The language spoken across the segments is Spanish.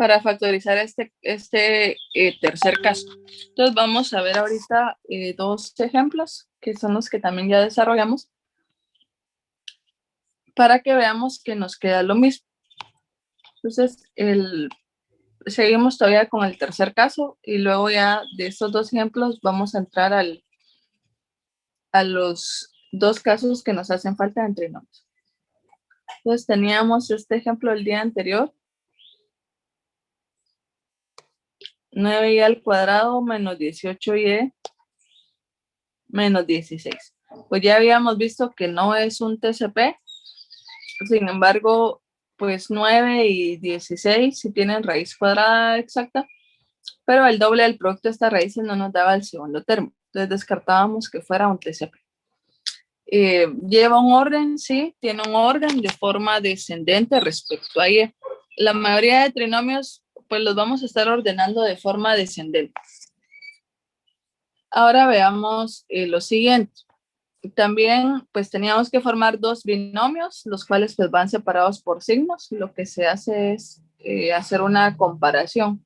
para factorizar este tercer caso. Entonces vamos a ver ahorita dos ejemplos que son los que también ya desarrollamos para que veamos que nos queda lo mismo. Entonces seguimos todavía con el tercer caso y luego ya de estos dos ejemplos vamos a entrar a los dos casos que nos hacen falta en trinomios. Entonces teníamos este ejemplo el día anterior. 9y al cuadrado menos 18y menos 16. Pues ya habíamos visto que no es un TCP. Sin embargo, pues 9 y 16 sí tienen raíz cuadrada exacta, pero el doble del producto de estas raíces no nos daba el segundo término. Entonces descartábamos que fuera un TCP. Lleva un orden, sí, tiene un orden de forma descendente respecto a y. La mayoría de trinomios, pues los vamos a estar ordenando de forma descendente. Ahora veamos lo siguiente. También, pues teníamos que formar dos binomios, los cuales pues van separados por signos. Lo que se hace es hacer una comparación,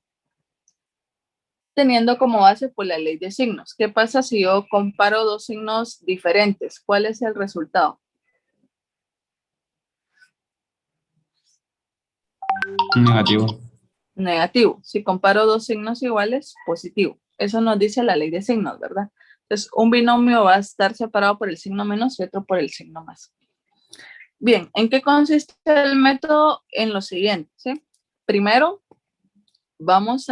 teniendo como base pues la ley de signos. ¿Qué pasa si yo comparo dos signos diferentes? ¿Cuál es el resultado? Negativo. Negativo. Si comparo dos signos iguales, positivo. Eso nos dice la ley de signos, ¿verdad? Entonces, un binomio va a estar separado por el signo menos y otro por el signo más. Bien, ¿en qué consiste el método? En lo siguiente, ¿sí? Primero, debemos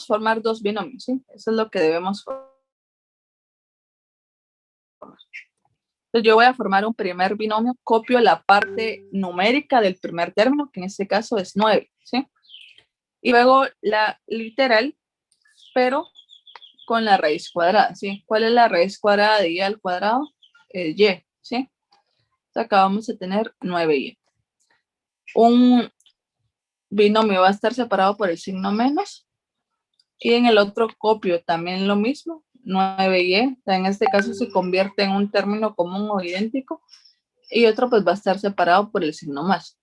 formar dos binomios, ¿sí? Eso es lo que debemos formar. Entonces yo voy a formar un primer binomio, copio la parte numérica del primer término, que en este caso es 9, ¿sí? Y luego la literal, pero con la raíz cuadrada, ¿sí? ¿Cuál es la raíz cuadrada de y al cuadrado? Y, ¿sí? Entonces acá vamos a tener 9y. Un binomio va a estar separado por el signo menos, y en el otro copio también lo mismo, 9y, en este caso se convierte en un término común o idéntico, y otro pues va a estar separado por el signo más.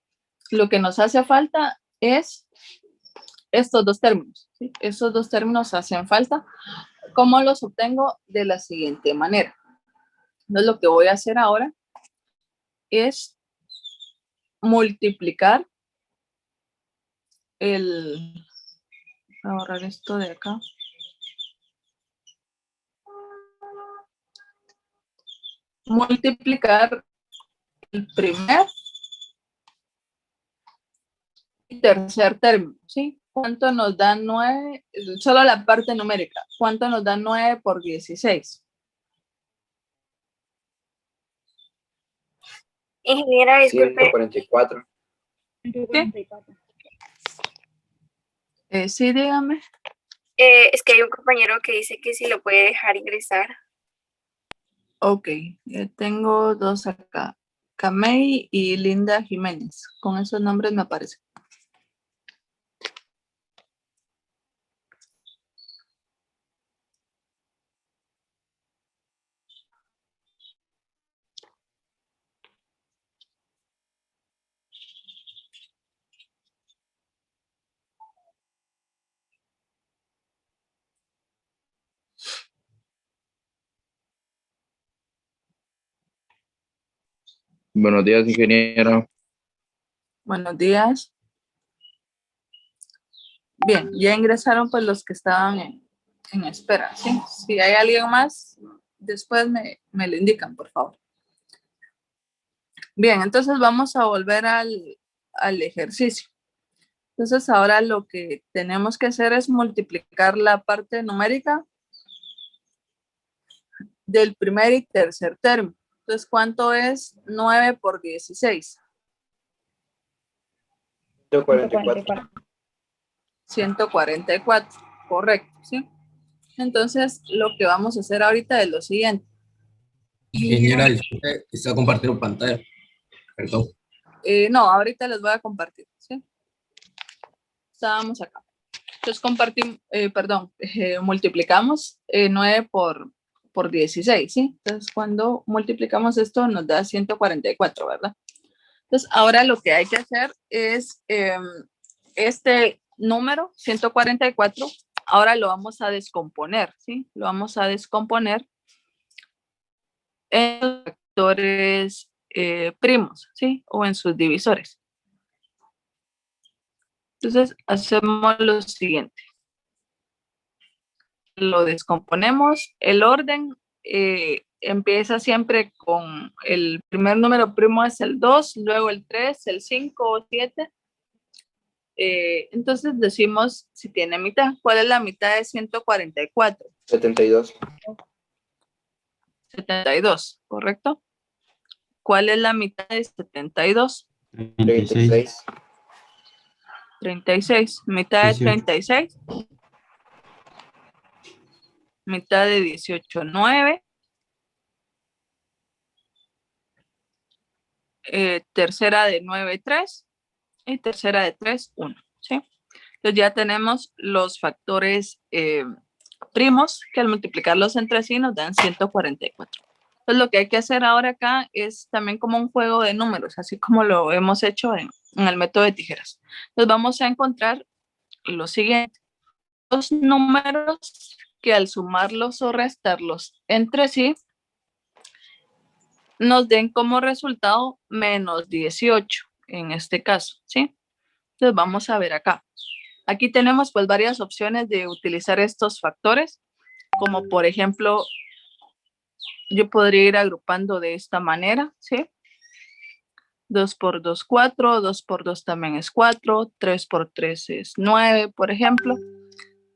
Lo que nos hace falta es estos dos términos, ¿sí? Estos dos términos hacen falta. ¿Cómo los obtengo? De la siguiente manera. Entonces lo que voy a hacer ahora es multiplicar voy a borrar esto de acá. Multiplicar el primer y tercer término, ¿sí? ¿Cuánto nos da 9? Solo la parte numérica. ¿Cuánto nos da 9 por 16? Ingeniera, disculpe. 144. 144. Sí, dígame. Es que hay un compañero que dice que si lo puede dejar ingresar. Ok, tengo dos acá. Camey y Linda Jiménez. Con esos nombres me aparecen. Buenos días, ingeniero. Buenos días. Bien, ya ingresaron pues los que estaban en espera, ¿sí? Si hay alguien más, después me lo indican, por favor. Bien, entonces vamos a volver al ejercicio. Entonces ahora lo que tenemos que hacer es multiplicar la parte numérica del primer y tercer término. Entonces, ¿cuánto es 9 por 16? 144. 144, correcto, ¿sí? Entonces, lo que vamos a hacer ahorita es lo siguiente. Ingeniera, disculpe, está compartiendo pantalla. Perdón. No, ahorita les voy a compartir, ¿sí? Estábamos acá. Entonces, multiplicamos 9 por 16, ¿sí? Entonces, cuando multiplicamos esto, nos da 144, ¿verdad? Entonces, ahora lo que hay que hacer es este número, 144, ahora lo vamos a descomponer, ¿sí? Lo vamos a descomponer en los factores primos, ¿sí? O en sus divisores. Entonces, hacemos lo siguiente. Lo descomponemos. El orden empieza siempre con el primer número primo es el 2, luego el 3, el 5 o 7. Entonces decimos si tiene mitad. ¿Cuál es la mitad de 144? 72. 72, ¿correcto? ¿Cuál es la mitad de 72? 36. 36. Mitad de 36. Mitad de 18, 9. Tercera de 9, 3. Y tercera de 3, 1. ¿Sí? Entonces ya tenemos los factores primos que al multiplicarlos entre sí nos dan 144. Entonces lo que hay que hacer ahora acá es también como un juego de números, así como lo hemos hecho en el método de tijeras. Entonces vamos a encontrar lo siguiente. Los números que al sumarlos o restarlos entre sí nos den como resultado menos 18 en este caso, ¿sí? Entonces vamos a ver acá. Aquí tenemos pues varias opciones de utilizar estos factores, como por ejemplo, yo podría ir agrupando de esta manera, ¿sí? 2 por 2, 4, 2 por 2 también es 4, 3 por 3 es 9, por ejemplo.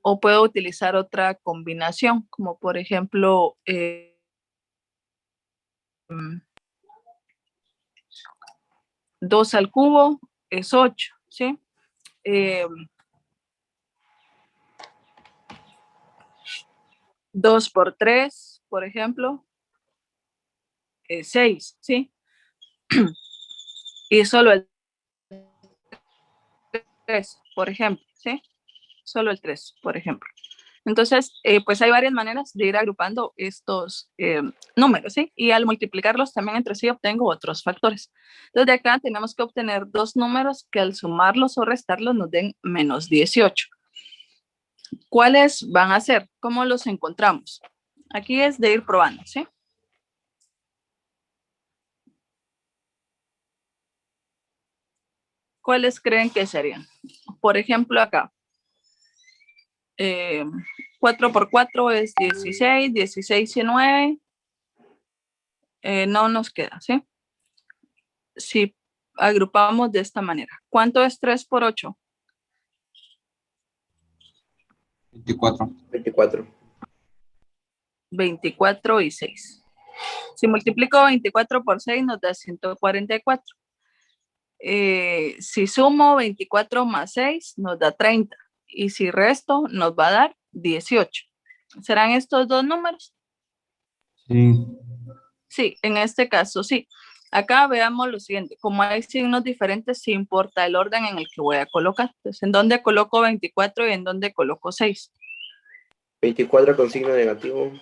O puedo utilizar otra combinación, como por ejemplo, 2 al cubo es 8, ¿sí? 2 por 3, por ejemplo, es 6, ¿sí? Y solo el 3, por ejemplo, ¿sí? Solo el 3, por ejemplo. Entonces, pues hay varias maneras de ir agrupando estos números, ¿sí? Y al multiplicarlos también entre sí obtengo otros factores. Entonces, de acá tenemos que obtener dos números que al sumarlos o restarlos nos den menos 18. ¿Cuáles van a ser? ¿Cómo los encontramos? Aquí es de ir probando, ¿sí? ¿Cuáles creen que serían? Por ejemplo, acá. 4 por 4 es 16, 16 y 9. No nos queda, ¿sí? Si agrupamos de esta manera. ¿Cuánto es 3 por 8? 24. 24. 24 y 6. Si multiplico 24 por 6 nos da 144. Si sumo 24 más 6 nos da 30. Y si resto nos va a dar 18. ¿Serán estos dos números? Sí. Sí, en este caso sí. Acá veamos lo siguiente. Como hay signos diferentes, sí importa el orden en el que voy a colocar. Entonces, ¿en dónde coloco 24 y en dónde coloco 6? 24 con signo negativo.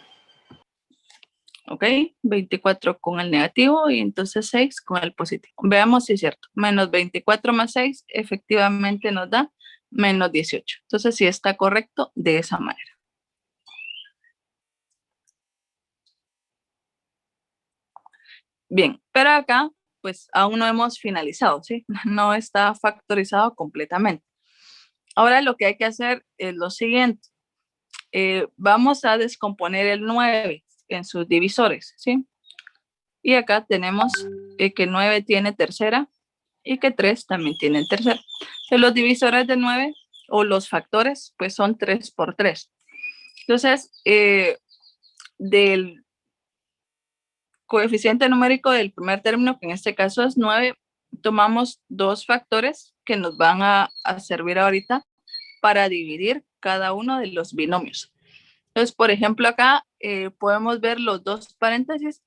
¿Ok? 24 con el negativo y entonces 6 con el positivo. Veamos si es cierto. Menos 24 más 6 efectivamente nos da menos 18. Entonces sí está correcto de esa manera. Bien, pero acá pues aún no hemos finalizado, ¿sí? No está factorizado completamente. Ahora lo que hay que hacer es lo siguiente. Vamos a descomponer el 9 en sus divisores, ¿sí? Y acá tenemos que 9 tiene tercera y que 3 también tiene tercera. Entonces, los divisores de 9 o los factores pues son 3 por 3. Entonces, del coeficiente numérico del primer término, que en este caso es 9, tomamos dos factores que nos van a servir ahorita para dividir cada uno de los binomios. Entonces, por ejemplo, acá podemos ver los dos paréntesis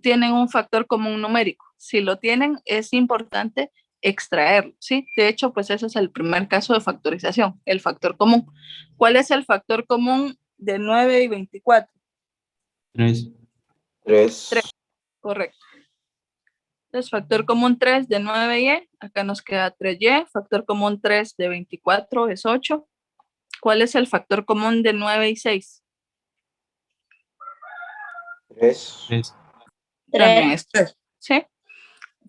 tienen un factor común numérico. Si lo tienen, es importante extraerlo, ¿sí? De hecho, pues ese es el primer caso de factorización, el factor común. ¿Cuál es el factor común de 9 y 24? 3. 3. Correcto. Entonces, factor común 3 de 9y, acá nos queda 3y, factor común 3 de 24 es 8. ¿Cuál es el factor común de 9 y 6? 3. 3. También es 3, ¿sí?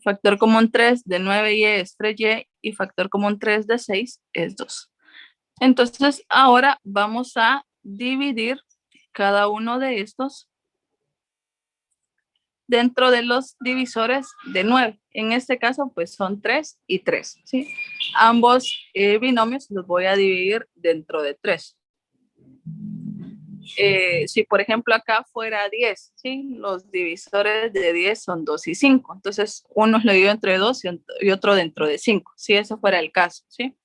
Factor común 3 de 9y es 3y y factor común 3 de 6 es 2. Entonces, ahora vamos a dividir cada uno de estos dentro de los divisores de 9. En este caso, pues son 3 y 3, ¿sí? Ambos binomios los voy a dividir dentro de 3. Si, por ejemplo, acá fuera 10, ¿sí? Los divisores de 10 son 2 y 5. Entonces, uno lo divido entre 2 y otro dentro de 5, si eso fuera el caso, ¿sí?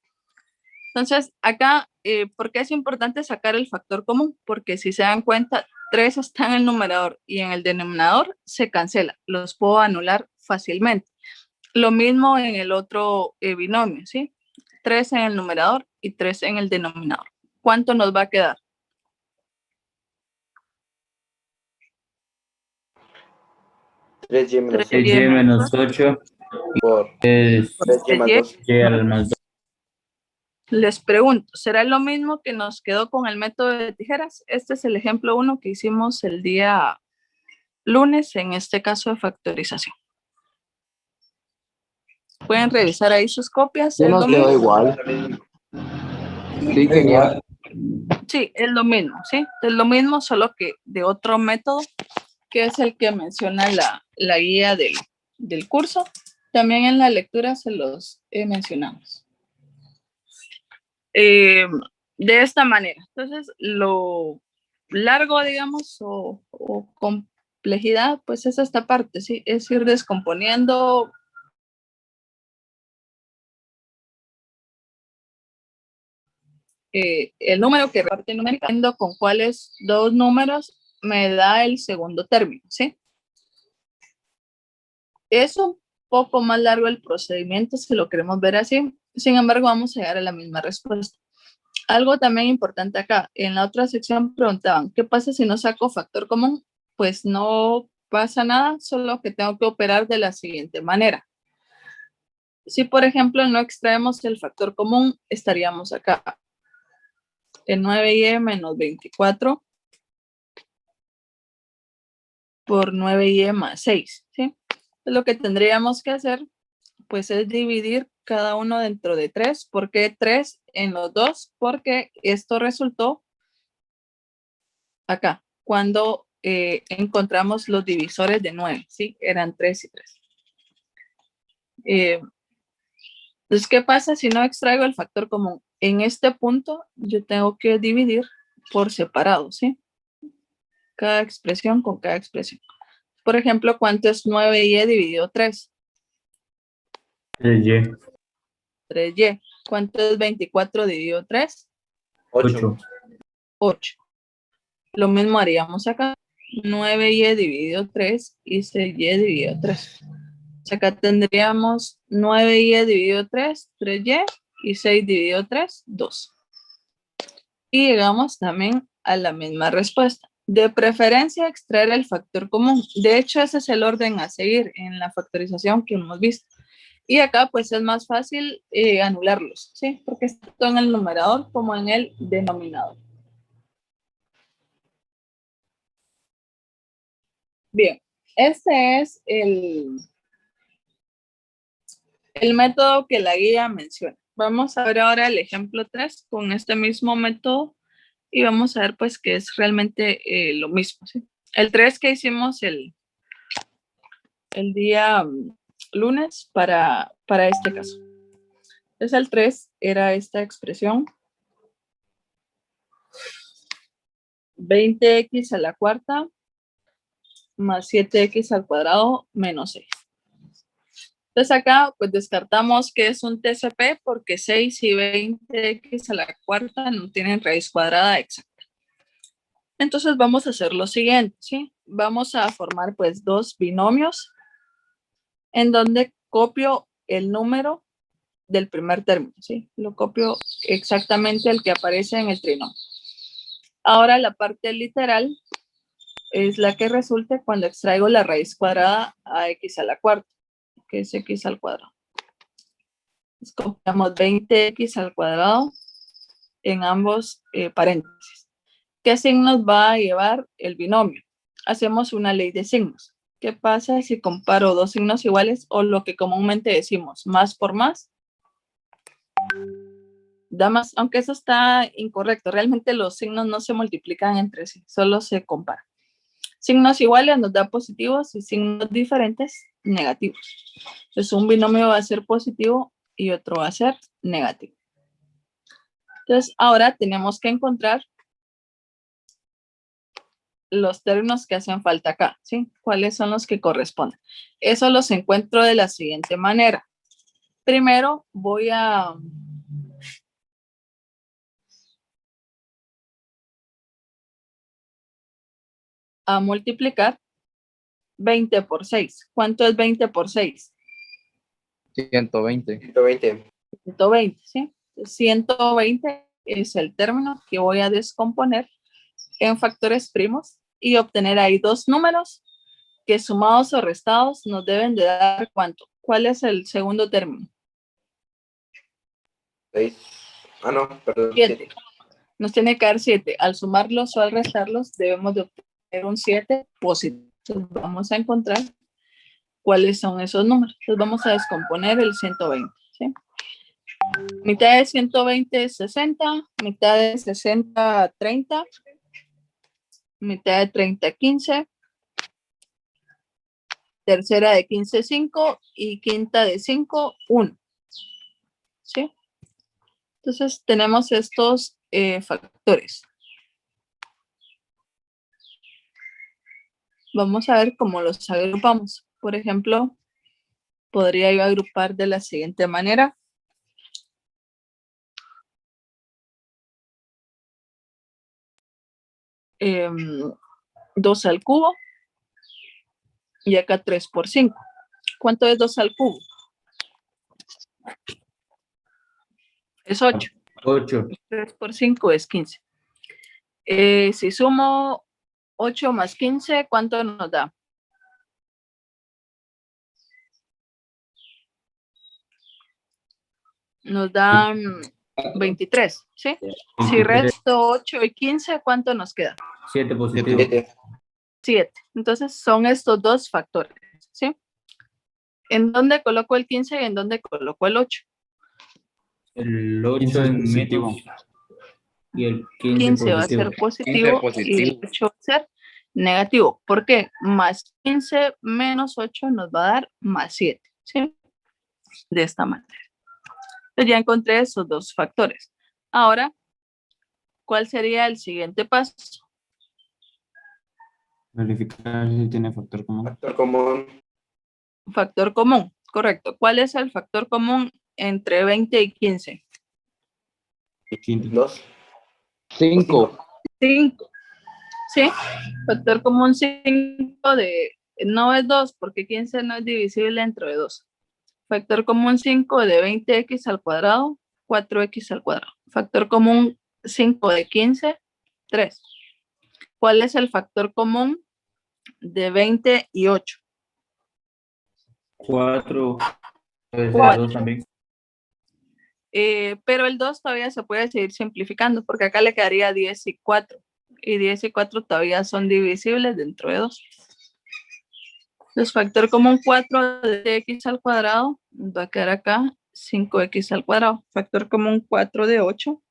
Entonces, acá, ¿por qué es importante sacar el factor común? Porque si se dan cuenta, 3 está en el numerador y en el denominador se cancela. Los puedo anular fácilmente. Lo mismo en el otro binomio, ¿sí? 3 en el numerador y 3 en el denominador. ¿Cuánto nos va a quedar? 3y menos 8 3y menos 8 por es 3y más 2. y al más 2. Les pregunto, ¿será lo mismo que nos quedó con el método de tijeras? Este es el ejemplo 1 que hicimos el día lunes, en este caso de factorización. Pueden revisar ahí sus copias. Ya ¿Es nos lo quedó mismo? igual. Sí, genial. Sí, es lo mismo, ¿sí? Es lo mismo, solo que de otro método, que es el que menciona la guía del curso. También en la lectura se los mencionamos. De esta manera. Entonces, lo largo, digamos, o complejidad, pues es esta parte, ¿sí? Es ir descomponiendo el número que reparte numérica, viendo con cuáles dos números me da el segundo término, ¿sí? Es un poco más largo el procedimiento si lo queremos ver así, sin embargo vamos a llegar a la misma respuesta. Algo también importante acá, en la otra sección preguntaban, ¿qué pasa si no saco factor común? Pues no pasa nada, solo que tengo que operar de la siguiente manera. Si por ejemplo no extraemos el factor común, estaríamos acá. El 9y menos 24 por 9y más 6, ¿sí? Lo que tendríamos que hacer, pues, es dividir cada uno dentro de 3. ¿Por qué 3 en los dos? Porque esto resultó acá, cuando encontramos los divisores de 9, ¿sí? Eran 3 y 3. Entonces, ¿qué pasa si no extraigo el factor común? En este punto, yo tengo que dividir por separado, ¿sí? Cada expresión con cada expresión. Por ejemplo, ¿cuánto es 9y dividido 3? 3y. 3y. ¿Cuánto es 24 dividido 3? 8. 8. Lo mismo haríamos acá. 9y dividido 3 y 6y dividido 3. O sea, acá tendríamos 9y dividido 3, 3y, y 6 dividido 3, 2. Y llegamos también a la misma respuesta. De preferencia, extraer el factor común. De hecho, ese es el orden a seguir en la factorización que hemos visto. Y acá, pues, es más fácil anularlos, ¿sí? Porque está tanto en el numerador como en el denominador. Bien, este es el método que la guía menciona. Vamos a ver ahora el ejemplo 3 con este mismo método y vamos a ver pues que es realmente lo mismo, ¿sí? El 3 que hicimos el día lunes para este caso. Entonces el 3 era esta expresión 20x a la cuarta más 7x al cuadrado menos 6. Entonces acá pues descartamos que es un TCP porque 6 y 20x a la cuarta no tienen raíz cuadrada exacta. Entonces vamos a hacer lo siguiente, ¿sí? Vamos a formar pues dos binomios en donde copio el número del primer término, ¿sí? Lo copio exactamente el que aparece en el trinomio. Ahora la parte literal es la que resulte cuando extraigo la raíz cuadrada a x a la cuarta, que es x al cuadrado. Entonces, copiamos 20x al cuadrado en ambos paréntesis. ¿Qué signos va a llevar el binomio? Hacemos una ley de signos. ¿Qué pasa si comparo dos signos iguales o lo que comúnmente decimos, más por más? Da más, aunque eso está incorrecto. Realmente los signos no se multiplican entre sí, solo se comparan. Signos iguales nos da positivos y signos diferentes, negativos. Entonces un binomio va a ser positivo y otro va a ser negativo. Entonces ahora tenemos que encontrar los términos que hacen falta acá, ¿sí? ¿Cuáles son los que corresponden? Eso los encuentro de la siguiente manera. Primero voy a multiplicar 20 por 6. ¿Cuánto es 20 por 6? 120. 120. 120, ¿sí? 120 es el término que voy a descomponer en factores primos y obtener ahí dos números que sumados o restados nos deben de dar ¿cuánto? ¿Cuál es el segundo término? 6. Ah, no, perdón. 7. 7. Nos tiene que dar 7. Al sumarlos o al restarlos debemos de obtener un 7 positivo. Entonces vamos a encontrar cuáles son esos números. Entonces vamos a descomponer el 120, ¿sí? Mitad de 120 es 60, mitad de 60, 30, mitad de 30, 15, tercera de 15, 5 y quinta de 5, 1. ¿Sí? Entonces tenemos estos factores. Vamos a ver cómo los agrupamos. Por ejemplo, podría yo agrupar de la siguiente manera. Eh, 2 al cubo y acá 3 por 5. ¿Cuánto es 2 al cubo? Es 8. 8. 3 por 5 es 15. Si sumo 8 más 15, ¿cuánto nos da? Nos dan 23, ¿sí? Si resto 8 y 15, ¿cuánto nos queda? 7 positivo. 7. 7. Entonces son estos dos factores, ¿sí? ¿En dónde coloco el 15 y en dónde coloco el 8? El 8 15 es en positivo. menos y el 15, 15 va a positivo. ser positivo, 15 y el 8 va a ser negativo. ¿Por qué? Más 15 menos 8 nos va a dar más 7, ¿sí? De esta manera. Entonces ya encontré esos dos factores. Ahora, ¿cuál sería el siguiente paso? Verificar si tiene factor común. Factor común. Factor común, correcto. ¿Cuál es el factor común entre 20 y 15? 2. 5. 5. ¿Sí? Factor común 5 de, no es 2 porque 15 no es divisible entre 2. Factor común 5 de 20x al cuadrado, 4x al cuadrado. Factor común 5 de 15, 3. ¿Cuál es el factor común de 20 y 8? 4. Puede ser 4. 2 también. Pero el 2 todavía se puede seguir simplificando porque acá le quedaría 10 y 4. Y 10 y 4 todavía son divisibles dentro de 2. Entonces, factor común 4 de x al cuadrado va a quedar acá 5x al cuadrado. Factor común 4 de 8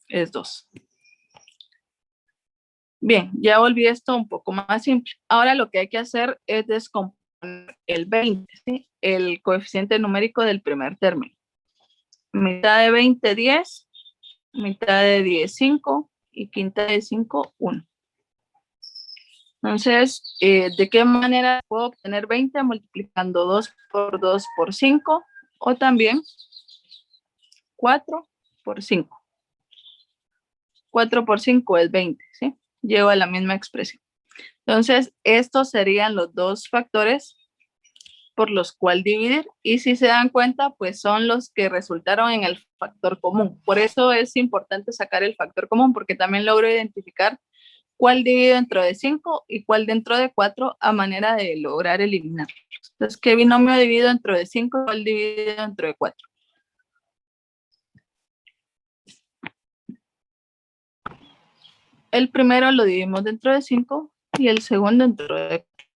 es 2. Bien, ya volví esto un poco más simple. Ahora lo que hay que hacer es descomponer el 20, ¿sí? El coeficiente numérico del primer término. Mitad de 20, 10. Mitad de 10, 5. Y quinta de 5, 1. Entonces, ¿de qué manera puedo obtener 20? Multiplicando 2 por 5 o también 4 por 5. 4 por 5 es 20, ¿sí? Lleva la misma expresión. Entonces, estos serían los dos factores por los cuales dividir. Y si se dan cuenta, pues son los que resultaron en el factor común. Por eso es importante sacar el factor común, porque también logro identificar cuál divido dentro de 5 y cuál dentro de 4 a manera de lograr eliminar. Entonces, ¿qué binomio divido dentro de 5 y cuál divido dentro de 4? El primero lo dividimos dentro de 5 y el segundo dentro de 4.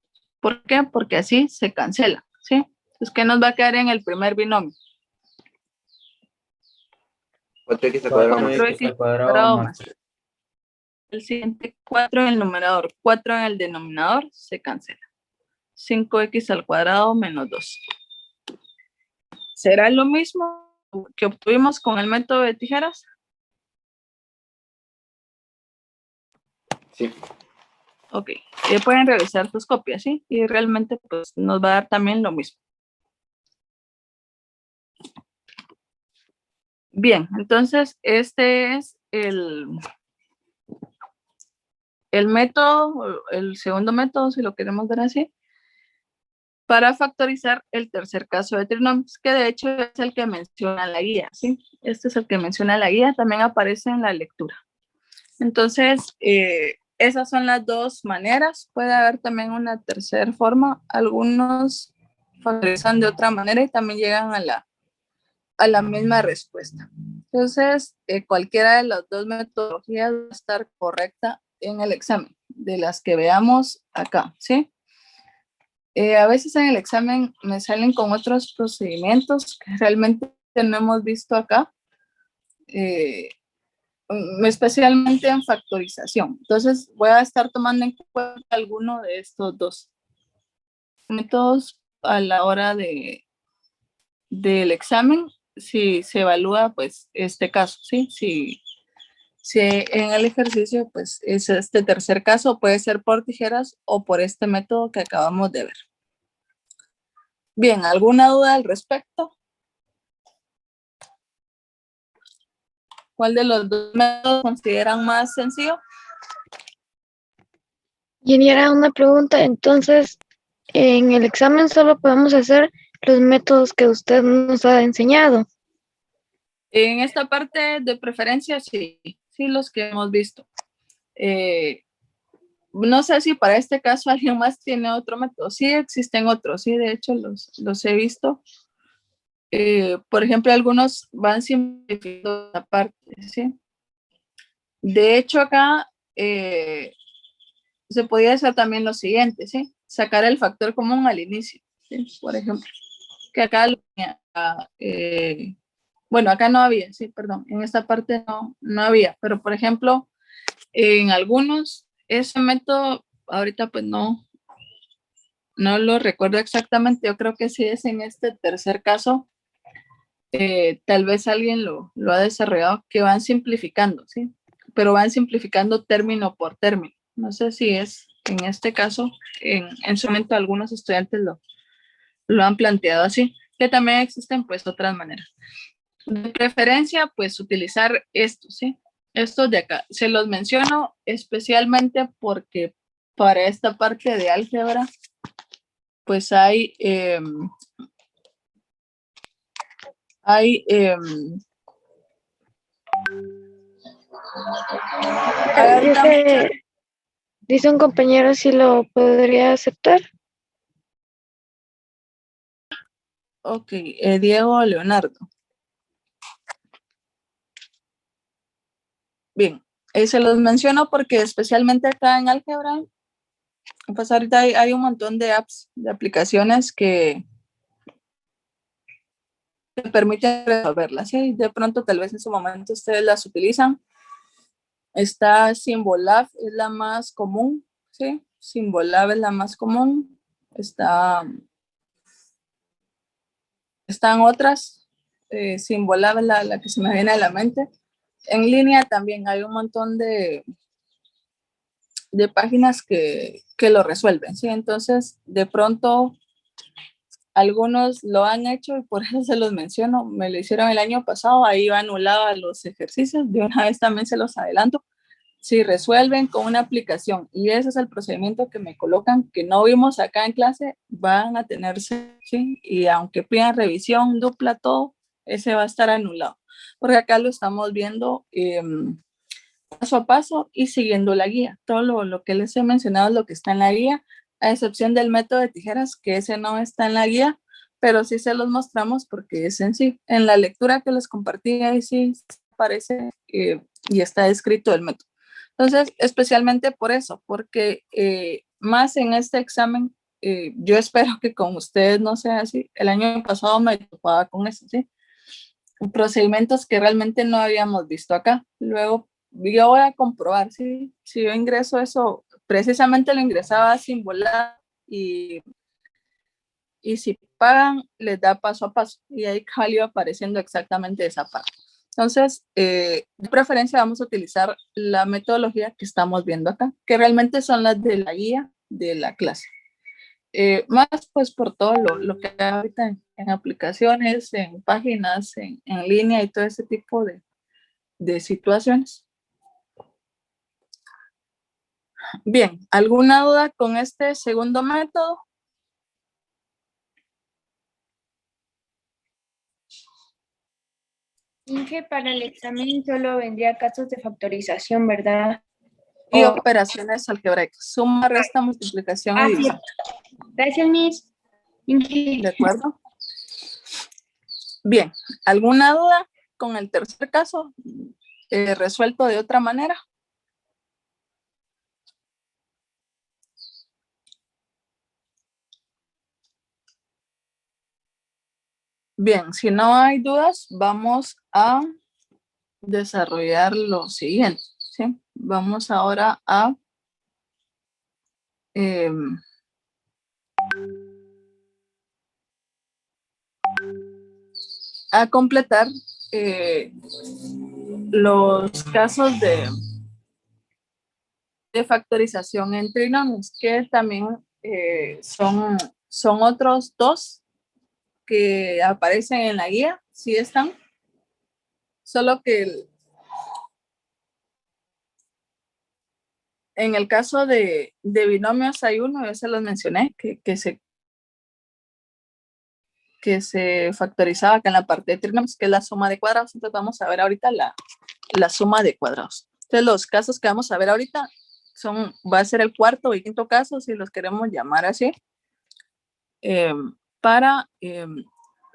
¿Por qué? Porque así se cancela, ¿sí? Entonces, ¿qué nos va a quedar en el primer binomio? 4x al cuadrado más 4x al cuadrado más. El siguiente 4 en el numerador, 4 en el denominador, se cancela. 5x al cuadrado menos 2. ¿Será lo mismo que obtuvimos con el método de tijeras? Sí. Ok, pueden realizar sus copias, ¿sí? Y realmente pues nos va a dar también lo mismo. Bien, entonces este es el método, el segundo método, si lo queremos ver así, para factorizar el tercer caso de trinomios, que de hecho es el que menciona la guía, ¿sí? Este es el que menciona la guía, también aparece en la lectura. Entonces, esas son las dos maneras. Puede haber también una tercera forma. Algunos factorizan de otra manera y también llegan a la misma respuesta. Entonces, cualquiera de las dos metodologías va a estar correcta en el examen, de las que veamos acá, ¿sí? A veces en el examen me salen con otros procedimientos que realmente no hemos visto acá, especialmente en factorización. Entonces, voy a estar tomando en cuenta alguno de estos dos métodos a la hora del examen, si se evalúa, pues, este caso, ¿sí? Si en el ejercicio, pues, es este tercer caso, puede ser por tijeras o por este método que acabamos de ver. Bien, ¿alguna duda al respecto? ¿Cuál de los dos métodos consideran más sencillo? Ingeniera, una pregunta. Entonces, en el examen solo podemos hacer los métodos que usted nos ha enseñado. En esta parte de preferencia, sí, sí, los que hemos visto. No sé si para este caso alguien más tiene otro método. Sí, existen otros, sí, de hecho los he visto. Por ejemplo, algunos van simplificando la parte, ¿sí? De hecho, acá se podía hacer también lo siguiente, ¿sí? Sacar el factor común al inicio, ¿sí? Por ejemplo, que acá, bueno, acá no había, sí, perdón, en esta parte no había, pero por ejemplo, en algunos, ese método, ahorita pues no lo recuerdo exactamente, yo creo que sí es en este tercer caso, tal vez alguien lo ha desarrollado, que van simplificando, ¿sí? Pero van simplificando término por término. No sé si es en este caso, en su momento algunos estudiantes lo han planteado así, que también existen pues otras maneras. De preferencia, pues utilizar estos, ¿sí? Estos de acá. Se los menciono especialmente porque para esta parte de álgebra, pues hay Dice un compañero si lo podría aceptar. ok, Diego Leonardo. Bien, se los menciono porque especialmente acá en álgebra, pues ahorita hay un montón de apps, de aplicaciones que te permiten resolverlas, ¿sí? De pronto tal vez en su momento ustedes las utilizan. Está Symbolab, es la más común, ¿sí? Symbolab es la más común. Están otras, Symbolab es la que se me viene a la mente. En línea también hay un montón de páginas que lo resuelven, ¿sí? Entonces, de pronto, algunos lo han hecho y por eso se los menciono. Me lo hicieron el año pasado, ahí anulaba los ejercicios. De una vez también se los adelanto. Si resuelven con una aplicación y ese es el procedimiento que me colocan, que no vimos acá en clase, van a tenerse, ¿sí? Y aunque pidan revisión, dupla, todo, ese va a estar anulado. Porque acá lo estamos viendo paso a paso y siguiendo la guía. Todo lo que les he mencionado es lo que está en la guía, a excepción del método de tijeras, que ese no está en la guía, pero sí se los mostramos porque es en sí. En la lectura que les compartí, ahí sí aparece y está escrito el método. Entonces, especialmente por eso, porque más en este examen, yo espero que con ustedes no sea así. El año pasado me topaba con eso, ¿sí? Procedimientos que realmente no habíamos visto acá. Luego, yo voy a comprobar si yo ingreso eso, precisamente lo ingresaba sin volar y si pagan, les da paso a paso y ahí salió apareciendo exactamente esa parte. Entonces, de preferencia vamos a utilizar la metodología que estamos viendo acá, que realmente son las de la guía de la clase. Más pues por todo lo que hay ahorita en aplicaciones, en páginas, en línea y todo ese tipo de situaciones. Bien, ¿alguna duda con este segundo método? Inge, para el examen solo vendría casos de factorización, ¿verdad? Y operaciones algebraicas, suma, resta, multiplicación y división. Gracias, Miss. Inge. ¿De acuerdo? Bien, ¿alguna duda con el tercer caso resuelto de otra manera? Bien, si no hay dudas, vamos a desarrollar lo siguiente, ¿sí? Vamos ahora a completar los casos de factorización en trinomios, que también son otros dos que aparecen en la guía, sí están, solo que en el caso de binomios hay uno, yo se los mencioné, que se factorizaba acá en la parte de trinomios, que es la suma de cuadrados. Entonces vamos a ver ahorita la suma de cuadrados. Entonces los casos que vamos a ver ahorita va a ser el cuarto y quinto caso, si los queremos llamar así, para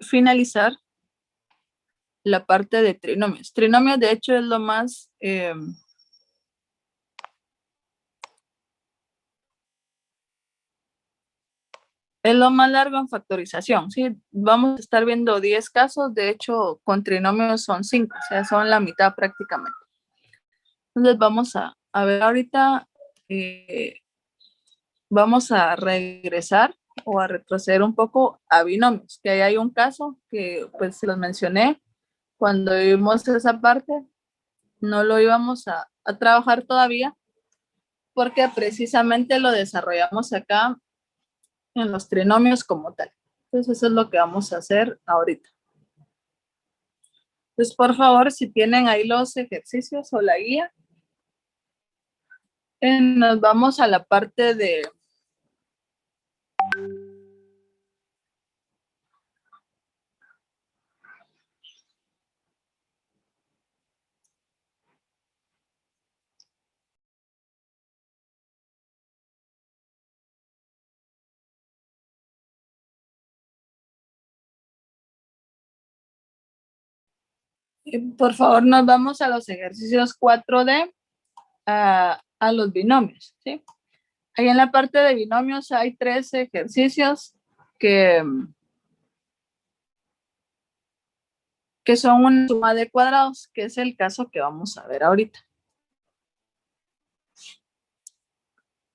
finalizar la parte de trinomios. Trinomios, de hecho, es lo más largo en factorización, ¿sí? Vamos a estar viendo 10 casos, de hecho, con trinomios son 5, o sea, son la mitad prácticamente. Entonces vamos a ver ahorita, vamos a regresar o a retroceder un poco a binomios, que ahí hay un caso que pues se los mencioné cuando vimos esa parte, no lo íbamos a trabajar todavía porque precisamente lo desarrollamos acá en los trinomios como tal. Entonces eso es lo que vamos a hacer ahorita. Entonces, por favor, si tienen ahí los ejercicios o la guía, nos vamos a la parte de por favor, nos vamos a los ejercicios 4D, a los binomios, ¿sí? Ahí en la parte de binomios hay 3 ejercicios que son una suma de cuadrados, que es el caso que vamos a ver ahorita.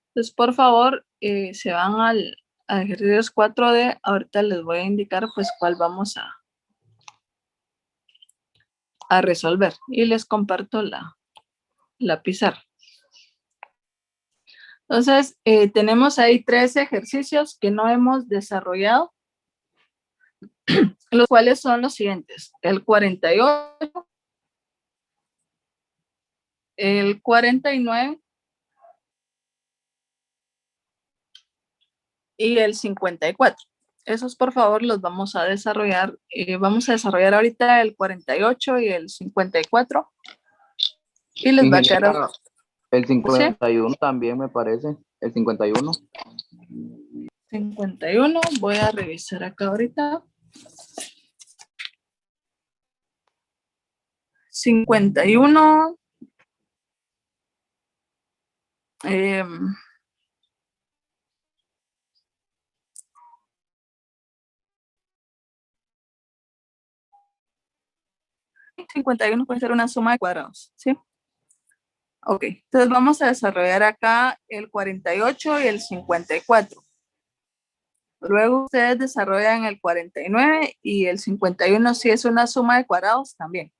Entonces, por favor, se van a ejercicios 4D. Ahorita les voy a indicar pues cuál vamos a resolver. Y les comparto la pizarra. Entonces, tenemos ahí 3 ejercicios que no hemos desarrollado, los cuales son los siguientes: el 48, el 49 y el 54. Esos, por favor, los vamos a desarrollar. Vamos a desarrollar ahorita el 48 y el 54. Y les va a Ingeniera, quedar, el 51 también me parece. El 51. 51, voy a revisar acá ahorita. 51. em, 51 puede ser una suma de cuadrados, ¿sí? Ok, entonces vamos a desarrollar acá el 48 y el 54. Luego ustedes desarrollan el 49 y el 51 si es una suma de cuadrados también.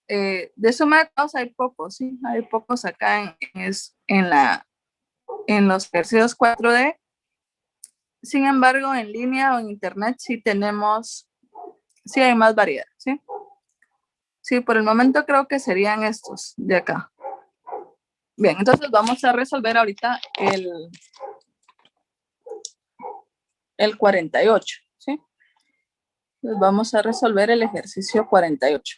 De suma de cuadrados hay pocos, ¿sí? Hay pocos acá en los ejercicios 4D. Sin embargo, en línea o en internet sí hay más variedad, ¿sí? Sí, por el momento creo que serían estos de acá. Bien, entonces vamos a resolver ahorita el 48, ¿sí? Entonces vamos a resolver el ejercicio 48.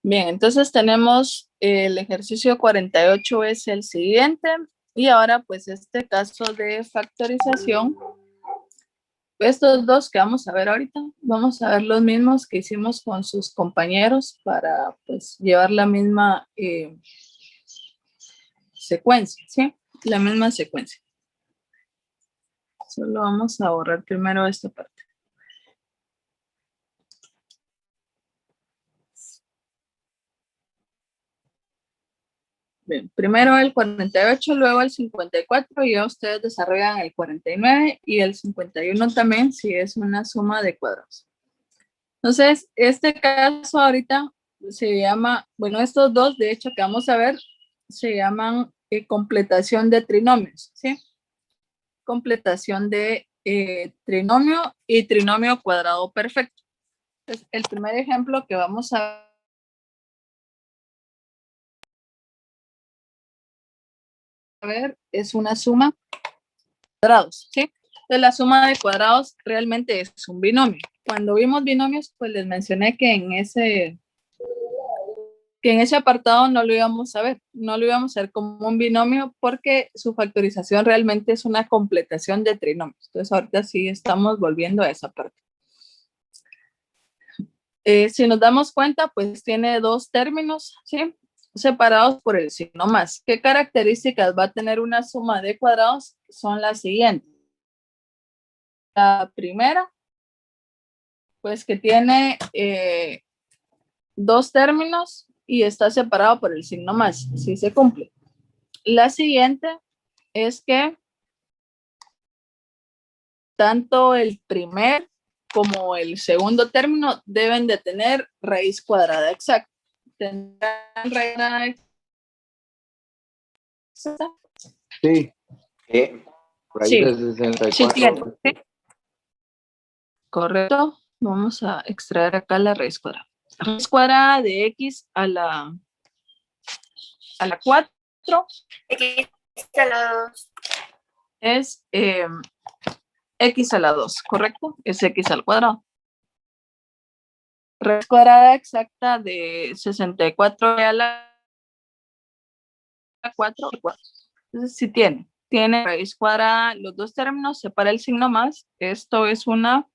Bien, entonces tenemos el ejercicio 48 es el siguiente y ahora pues este caso de factorización, estos dos que vamos a ver ahorita, vamos a ver los mismos que hicimos con sus compañeros para pues llevar la misma secuencia, ¿sí? La misma secuencia. Solo vamos a borrar primero esta parte. Bien, primero el 48, luego el 54 y ya ustedes desarrollan el 49 y el 51 también si es una suma de cuadrados. Entonces, este caso ahorita se llama, bueno, estos dos de hecho que vamos a ver se llaman completación de trinomios, ¿sí? Completación de trinomio y trinomio cuadrado perfecto. Entonces, el primer ejemplo que vamos a ver es una suma de cuadrados, ¿sí? Entonces, la suma de cuadrados realmente es un binomio. Cuando vimos binomios, pues les mencioné que en ese apartado no lo íbamos a ver, no lo íbamos a ver como un binomio porque su factorización realmente es una completación de trinomios. Entonces, ahorita sí estamos volviendo a esa parte. Si nos damos cuenta, pues tiene dos términos, ¿sí? Separados por el signo más. ¿Qué características va a tener una suma de cuadrados? Son las siguientes. La primera, pues que tiene dos términos y está separado por el signo más, sí se cumple. La siguiente es que tanto el primer como el segundo término deben de tener raíz cuadrada exacta. ¿Tendrán raíz cuadrada exacta? Sí. Raíz Sí, de 64. sí tiene, ¿sí? Correcto. Vamos a extraer acá la raíz cuadrada. Raíz cuadrada de x a la 4 X a la 2. es x a la 2, ¿correcto? Es x al cuadrado. Raíz cuadrada exacta de 64 a la 4. Entonces sí tiene raíz cuadrada, los dos términos, separa el signo más. Esto es una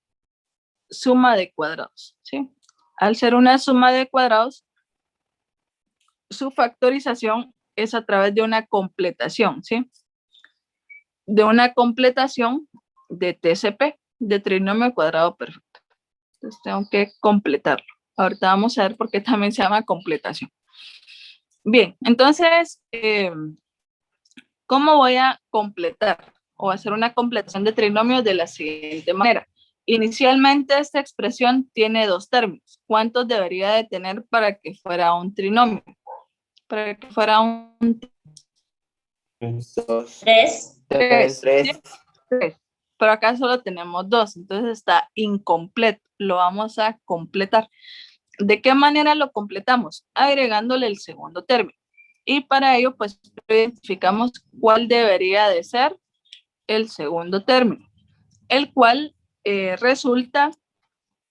suma de cuadrados, ¿sí? Al ser una suma de cuadrados, su factorización es a través de una completación, ¿sí? De una completación de TCP, de trinomio cuadrado perfecto. Entonces tengo que completarlo. Ahorita vamos a ver por qué también se llama completación. Bien, entonces, ¿cómo voy a completar o hacer una completación de trinomios de la siguiente manera? Inicialmente esta expresión tiene dos términos. ¿Cuántos debería de tener para que fuera un trinomio? Para que fuera un 2, 3. 3. ¿sí? 3. Pero acá solo tenemos dos, entonces está incompleto. Lo vamos a completar. ¿De qué manera lo completamos? Agregándole el segundo término. Y para ello, pues, identificamos cuál debería de ser el segundo término, el cual resulta,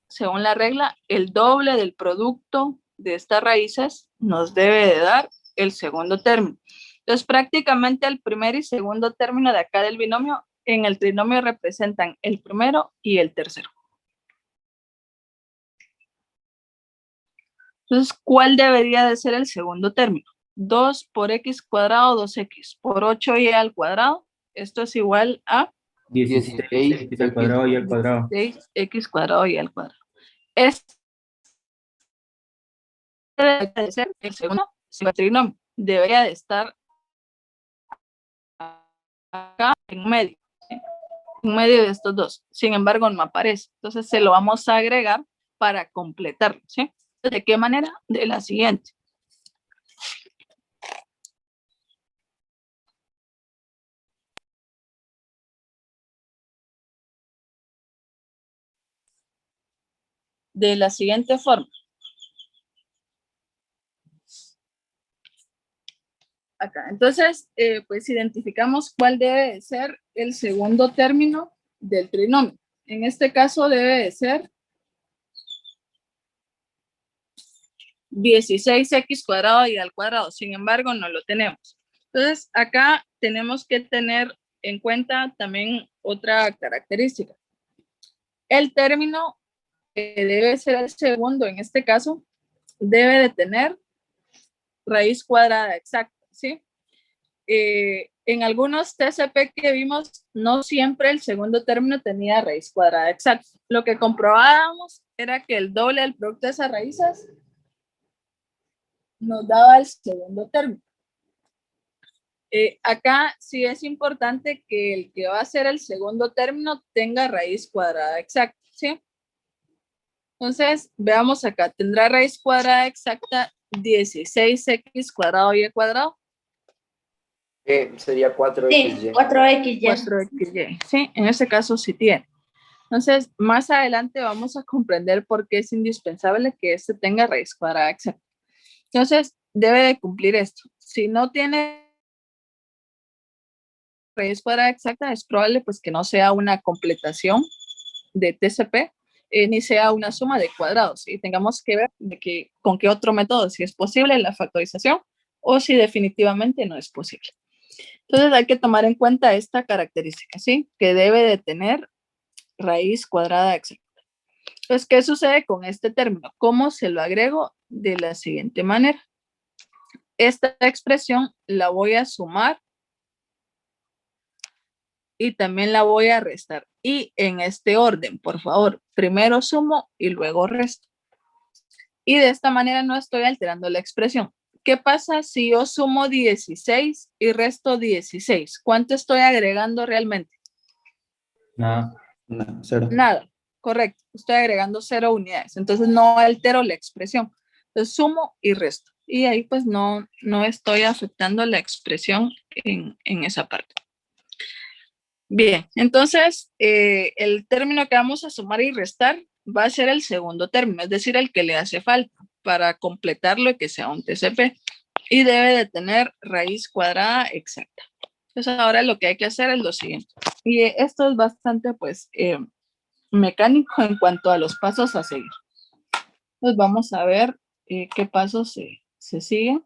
según la regla, el doble del producto de estas raíces nos debe de dar el segundo término. Entonces, prácticamente el primer y segundo término de acá del binomio, en el trinomio representan el primero y el tercero. Entonces, ¿cuál debería de ser el segundo término? 2 por x cuadrado, 2x por 8y al cuadrado. Esto es igual a 16x al cuadrado y al cuadrado. 6x cuadrado y al cuadrado. Este debe de ser el segundo trinomio. Debería de estar acá en medio. ¿Sí? En medio de estos dos. Sin embargo, no aparece. Entonces, se lo vamos a agregar para completarlo. ¿Sí? ¿De qué manera? De la siguiente. De la siguiente forma. Acá. Entonces, pues identificamos cuál debe de ser el segundo término del trinomio. En este caso debe de ser 16x cuadrado y al cuadrado. Sin embargo, no lo tenemos. Entonces, acá tenemos que tener en cuenta también otra característica. El término que debe ser el segundo, en este caso, debe de tener raíz cuadrada exacta, ¿sí? En algunos TCP que vimos, no siempre el segundo término tenía raíz cuadrada exacta. Lo que comprobábamos era que el doble del producto de esas raíces nos daba el segundo término. Acá sí es importante que el que va a ser el segundo término tenga raíz cuadrada exacta, ¿sí? Entonces, veamos acá, ¿tendrá raíz cuadrada exacta 16x cuadrado y cuadrado? Sería 4xy. Sí, 4xy. 4xy, sí, en ese caso sí tiene. Entonces, más adelante vamos a comprender por qué es indispensable que este tenga raíz cuadrada exacta. Entonces, debe de cumplir esto. Si no tiene raíz cuadrada exacta, es probable pues que no sea una completación de TCP, ni sea una suma de cuadrados. Y tengamos que ver con qué otro método, si es posible la factorización o si definitivamente no es posible. Entonces, hay que tomar en cuenta esta característica, ¿sí? Que debe de tener raíz cuadrada exacta. Entonces, ¿qué sucede con este término? ¿Cómo se lo agrego? De la siguiente manera. Esta expresión la voy a sumar y también la voy a restar. Y en este orden, por favor, primero sumo y luego resto. Y de esta manera no estoy alterando la expresión. ¿Qué pasa si yo sumo 16 y resto 16? ¿Cuánto estoy agregando realmente? Nada. No, 0. Nada, correcto. Estoy agregando 0 unidades. Entonces no altero la expresión. Entonces sumo y resto. Y ahí pues no estoy afectando la expresión en esa parte. Bien, entonces el término que vamos a sumar y restar va a ser el segundo término, es decir, el que le hace falta para completarlo y que sea un TCP. Y debe de tener raíz cuadrada exacta. Entonces ahora lo que hay que hacer es lo siguiente. Y esto es bastante pues mecánico en cuanto a los pasos a seguir. Entonces vamos a ver qué pasos se siguen.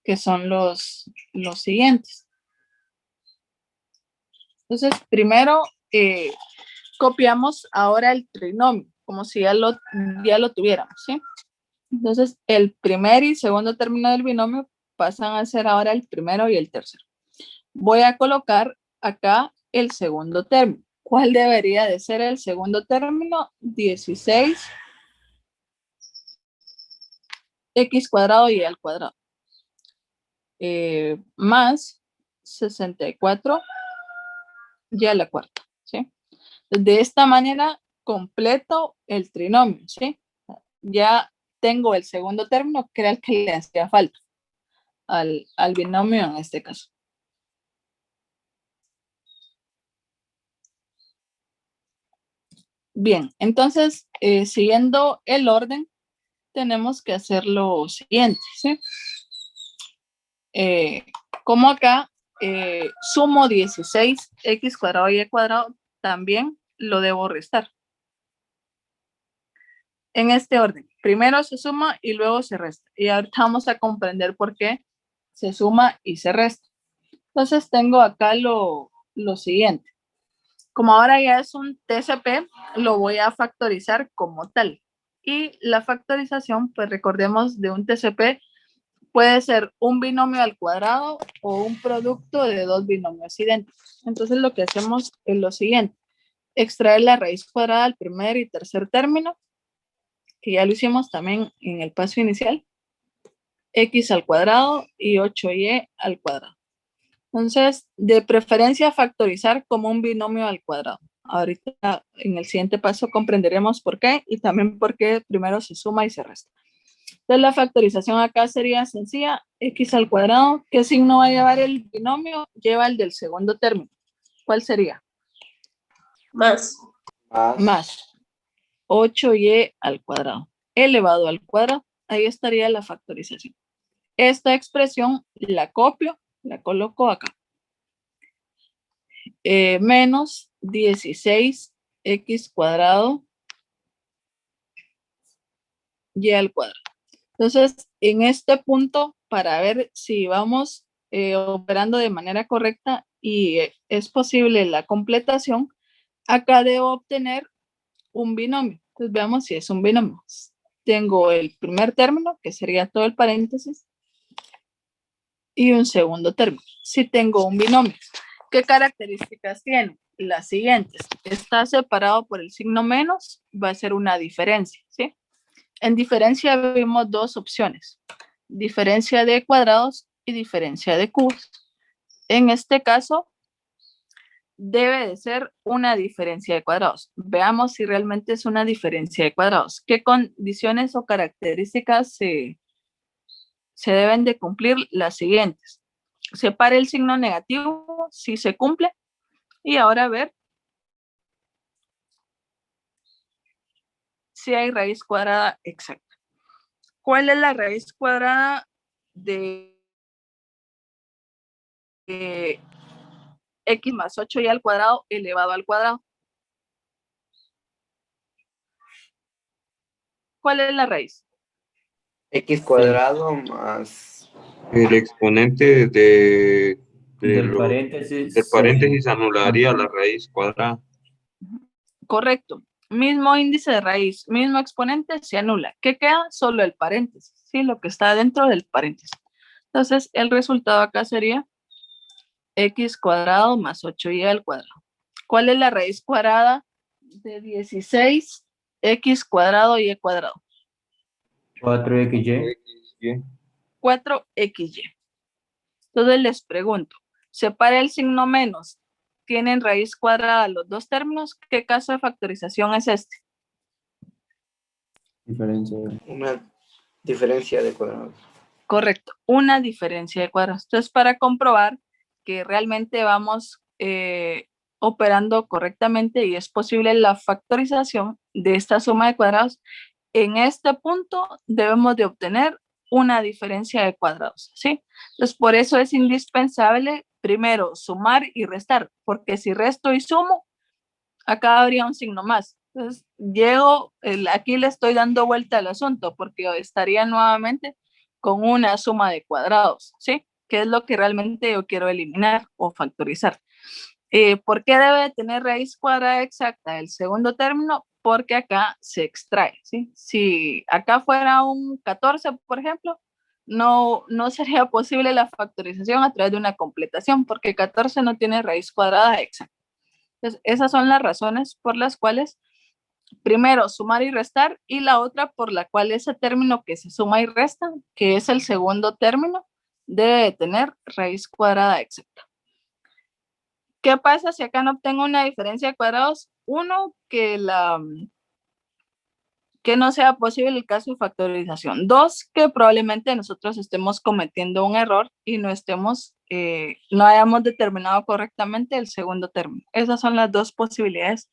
Que son los siguientes. Entonces, primero copiamos ahora el trinomio, como si ya lo tuviéramos, ¿sí? Entonces, el primer y segundo término del binomio pasan a ser ahora el primero y el tercero. Voy a colocar acá el segundo término. ¿Cuál debería de ser el segundo término? 16 x cuadrado y al cuadrado. Más 64 y a la cuarta, ¿sí? De esta manera completo el trinomio, ¿sí? Ya tengo el segundo término, que era el que le hacía falta al binomio en este caso. Bien, entonces, siguiendo el orden, tenemos que hacer lo siguiente, ¿sí? Como acá sumo 16x cuadrado y y cuadrado, también lo debo restar. En este orden, primero se suma y luego se resta. Y ahorita vamos a comprender por qué se suma y se resta. Entonces tengo acá lo siguiente. Como ahora ya es un TCP, lo voy a factorizar como tal. Y la factorización, pues recordemos, de un TCP puede ser un binomio al cuadrado o un producto de dos binomios idénticos. Entonces lo que hacemos es lo siguiente. Extraer la raíz cuadrada del primer y tercer término, que ya lo hicimos también en el paso inicial. X al cuadrado y 8y al cuadrado. Entonces, de preferencia factorizar como un binomio al cuadrado. Ahorita en el siguiente paso comprenderemos por qué y también por qué primero se suma y se resta. Entonces, la factorización acá sería sencilla, x al cuadrado. ¿Qué signo va a llevar el binomio? Lleva el del segundo término. ¿Cuál sería? Más. Más 8y al cuadrado elevado al cuadrado. Ahí estaría la factorización. Esta expresión la copio, la coloco acá. Menos 16x cuadrado y al cuadrado. Entonces, en este punto, para ver si vamos operando de manera correcta y es posible la completación, acá debo obtener un binomio. Entonces, veamos si es un binomio. Tengo el primer término, que sería todo el paréntesis, y un segundo término. Si tengo un binomio, ¿qué características tiene? Las siguientes. Está separado por el signo menos, va a ser una diferencia, ¿sí? En diferencia vemos dos opciones. Diferencia de cuadrados y diferencia de cubos. En este caso, debe de ser una diferencia de cuadrados. Veamos si realmente es una diferencia de cuadrados. ¿Qué condiciones o características se deben de cumplir? Las siguientes. Separe el signo negativo si se cumple. Y ahora a ver si hay raíz cuadrada exacta. ¿Cuál es la raíz cuadrada de x más 8y al cuadrado elevado al cuadrado? ¿Cuál es la raíz? X cuadrado más El exponente Del paréntesis. del paréntesis anularía la raíz cuadrada. Correcto. Mismo índice de raíz, mismo exponente, se anula. ¿Qué queda? Solo el paréntesis, ¿sí? Lo que está dentro del paréntesis. Entonces, el resultado acá sería x cuadrado más 8y al cuadrado. ¿Cuál es la raíz cuadrada de 16x cuadrado y cuadrado? 4xy. 4xy. Entonces les pregunto, separa el signo menos. ¿Tienen raíz cuadrada los dos términos? ¿Qué caso de factorización es este? una diferencia de cuadrados. Correcto, una diferencia de cuadrados. Entonces, para comprobar que realmente vamos operando correctamente y es posible la factorización de esta suma de cuadrados, en este punto debemos de obtener una diferencia de cuadrados, ¿sí? Entonces, por eso es indispensable primero sumar y restar, porque si resto y sumo, acá habría un signo más. Entonces, aquí le estoy dando vuelta al asunto, porque estaría nuevamente con una suma de cuadrados, ¿sí? Que es lo que realmente yo quiero eliminar o factorizar. ¿Por qué debe tener raíz cuadrada exacta el segundo término? Porque acá se extrae, ¿sí? Si acá fuera un 14, por ejemplo, no sería posible la factorización a través de una completación, porque 14 no tiene raíz cuadrada exacta. Entonces, esas son las razones por las cuales, primero, sumar y restar, y la otra por la cual ese término que se suma y resta, que es el segundo término, debe de tener raíz cuadrada exacta. ¿Qué pasa si acá no obtengo una diferencia de cuadrados? Uno, que no sea posible el caso de factorización. Dos, que probablemente nosotros estemos cometiendo un error y no hayamos determinado correctamente el segundo término. Esas son las dos posibilidades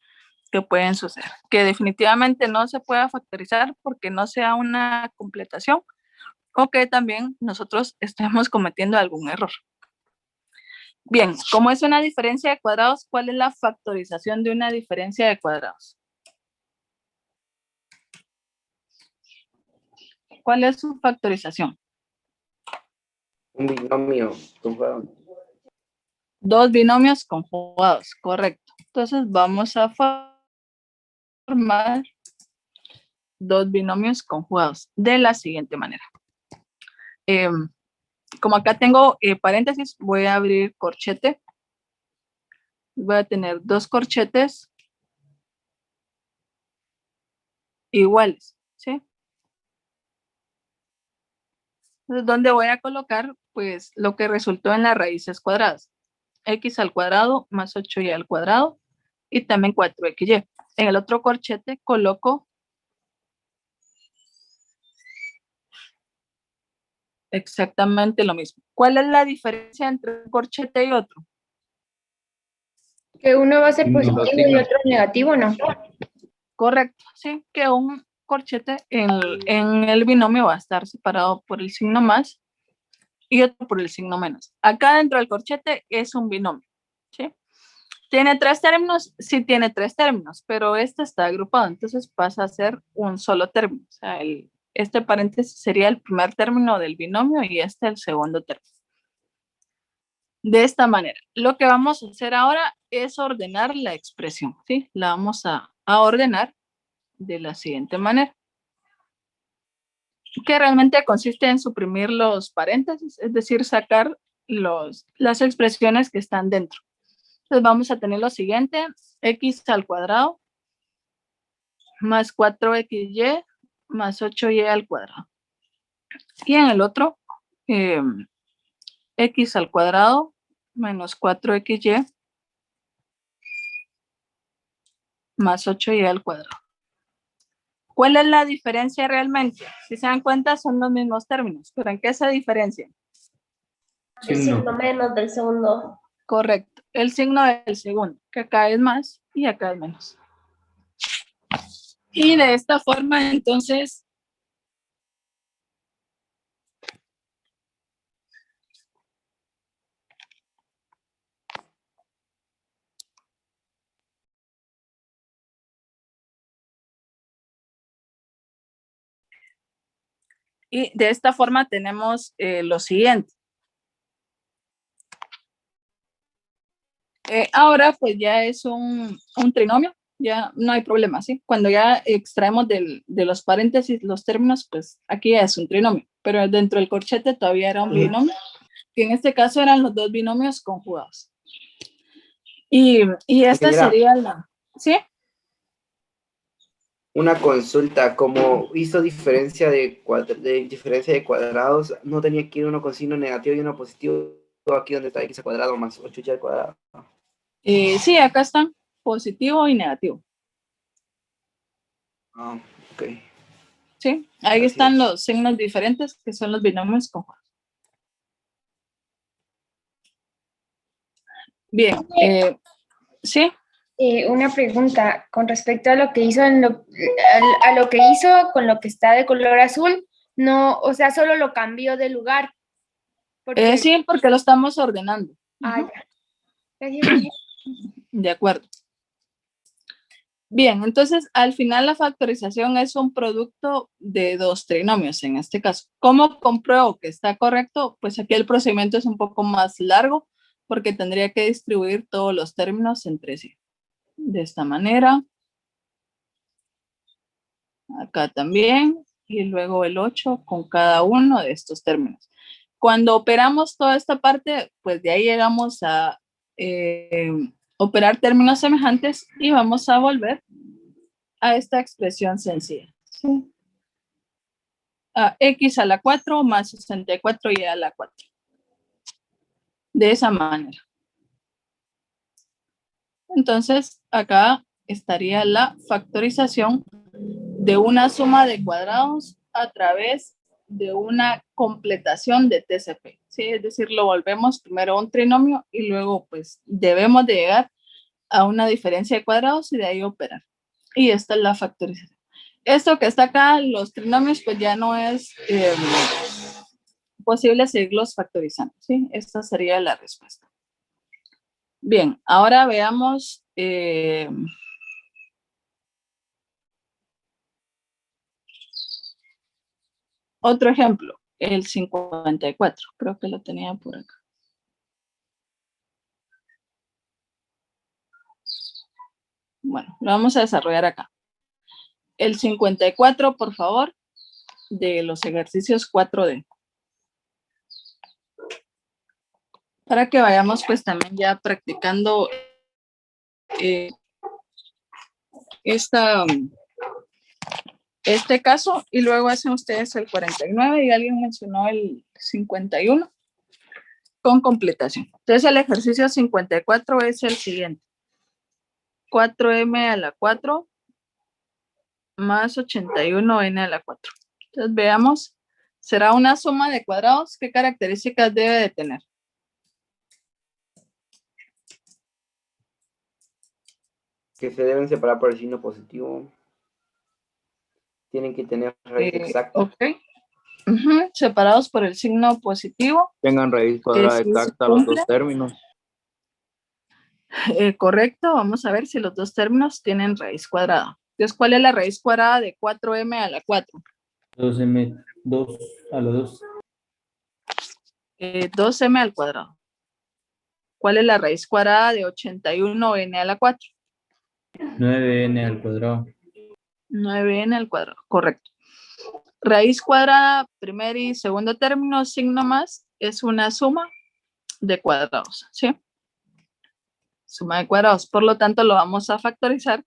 que pueden suceder, que definitivamente no se pueda factorizar porque no sea una completación o que también nosotros estemos cometiendo algún error. Bien, como es una diferencia de cuadrados, ¿cuál es la factorización de una diferencia de cuadrados? ¿Cuál es su factorización? Un binomio conjugado. Dos binomios conjugados, correcto. Entonces vamos a formar dos binomios conjugados de la siguiente manera. Como acá tengo paréntesis, voy a abrir corchete. Voy a tener dos corchetes iguales, ¿sí? Entonces, ¿dónde voy a colocar? Pues lo que resultó en las raíces cuadradas. X al cuadrado más 8y al cuadrado y también 4xy. En el otro corchete coloco exactamente lo mismo. ¿Cuál es la diferencia entre un corchete y otro? Que uno va a ser Los positivo y signos. otro negativo, ¿no? Correcto, sí, que un corchete en el binomio va a estar separado por el signo más y otro por el signo menos. Acá dentro del corchete es un binomio, ¿sí? ¿Tiene tres términos? Sí tiene tres términos, pero este está agrupado, entonces pasa a ser un solo término. O sea, este paréntesis sería el primer término del binomio y este el segundo término. De esta manera, lo que vamos a hacer ahora es ordenar la expresión, ¿sí? La vamos a ordenar de la siguiente manera, que realmente consiste en suprimir los paréntesis, es decir, sacar las expresiones que están dentro. Entonces vamos a tener lo siguiente, x al cuadrado más 4xy más 8y al cuadrado. Y en el otro, x al cuadrado menos 4xy más 8y al cuadrado. ¿Cuál es la diferencia realmente? Si se dan cuenta, son los mismos términos, pero ¿en qué se diferencian? El signo menos del segundo. Correcto, el signo del segundo, que acá es más y acá es menos. Y de esta forma, entonces, tenemos lo siguiente. Ahora pues ya es un trinomio, ya no hay problema, ¿sí? Cuando ya extraemos de los paréntesis los términos, pues aquí ya es un trinomio, pero dentro del corchete todavía era un binomio, que en este caso eran los dos binomios conjugados. Y esta sería la... ¿Sí? Una consulta, como hizo diferencia de diferencia de cuadrados, no tenía que ir uno con signo negativo y uno positivo, aquí donde está x al cuadrado más 8y al cuadrado. Sí, acá están positivo y negativo. Ah, ok. Sí, ahí Gracias. están los signos diferentes que son los binomios conjugados. Bien, sí. Una pregunta con respecto a lo que hizo a lo que hizo con lo que está de color azul, no, o sea, solo lo cambió de lugar. Sí, porque lo estamos ordenando. Ah, ya. Gracias. De acuerdo. Bien, entonces al final la factorización es un producto de dos trinomios en este caso. ¿Cómo compruebo que está correcto? Pues aquí el procedimiento es un poco más largo porque tendría que distribuir todos los términos entre sí. De esta manera. Acá también. Y luego el 8 con cada uno de estos términos. Cuando operamos toda esta parte, pues de ahí llegamos a operar términos semejantes y vamos a volver a esta expresión sencilla. ¿Sí? X a la 4 más 64y a la 4. De esa manera. Entonces, acá estaría la factorización de una suma de cuadrados a través de una completación de TCP. ¿Sí? Es decir, lo volvemos primero a un trinomio y luego pues debemos de llegar a una diferencia de cuadrados y de ahí operar. Y esta es la factorización. Esto que está acá, los trinomios, pues ya no es posible seguirlos factorizando, ¿sí? Esta sería la respuesta. Bien, ahora veamos otro ejemplo, el 54. Creo que lo tenía por acá. Bueno, lo vamos a desarrollar acá. El 54, por favor, de los ejercicios 4D. Para que vayamos pues también ya practicando este caso y luego hacen ustedes el 49 y alguien mencionó el 51 con completación. Entonces el ejercicio 54 es el siguiente. 4m a la 4 más 81n a la 4. Entonces veamos, será una suma de cuadrados. ¿Qué características debe de tener? Que se deben separar por el signo positivo. Tienen que tener raíz exacta. Ok. Separados por el signo positivo. Tengan raíz cuadrada exacta los dos términos. Correcto, vamos a ver si los dos términos tienen raíz cuadrada. Entonces, ¿cuál es la raíz cuadrada de 4m a la 4? 2m, 2 a la 2. 2m al cuadrado. ¿Cuál es la raíz cuadrada de 81n a la 4? 9n al cuadrado. 9n al cuadrado, correcto. Raíz cuadrada, primer y segundo término, signo más, es una suma de cuadrados, ¿sí? Suma de cuadrados. Por lo tanto, lo vamos a factorizar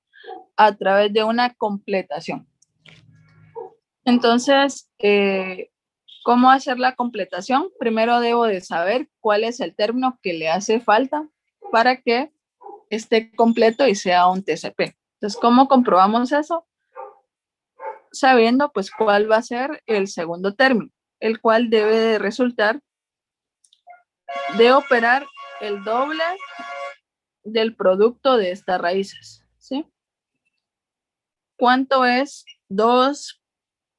a través de una completación. Entonces, ¿cómo hacer la completación? Primero debo de saber cuál es el término que le hace falta para que esté completo y sea un TCP. Entonces, ¿cómo comprobamos eso? Sabiendo pues cuál va a ser el segundo término, el cual debe de resultar de operar el doble del producto de estas raíces, ¿sí? ¿Cuánto es 2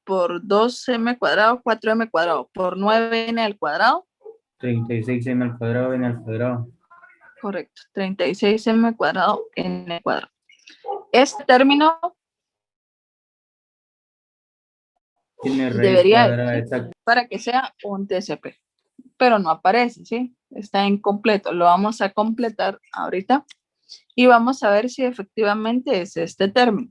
por 2m cuadrado, 4m cuadrado, por 9n al cuadrado? 36m al cuadrado, n al cuadrado. Correcto, 36m cuadrado, n al cuadrado. Este término tiene raíz debería cuadrada exacta para que sea un TCP, pero no aparece, ¿sí? Está incompleto. Lo vamos a completar ahorita y vamos a ver si efectivamente es este término.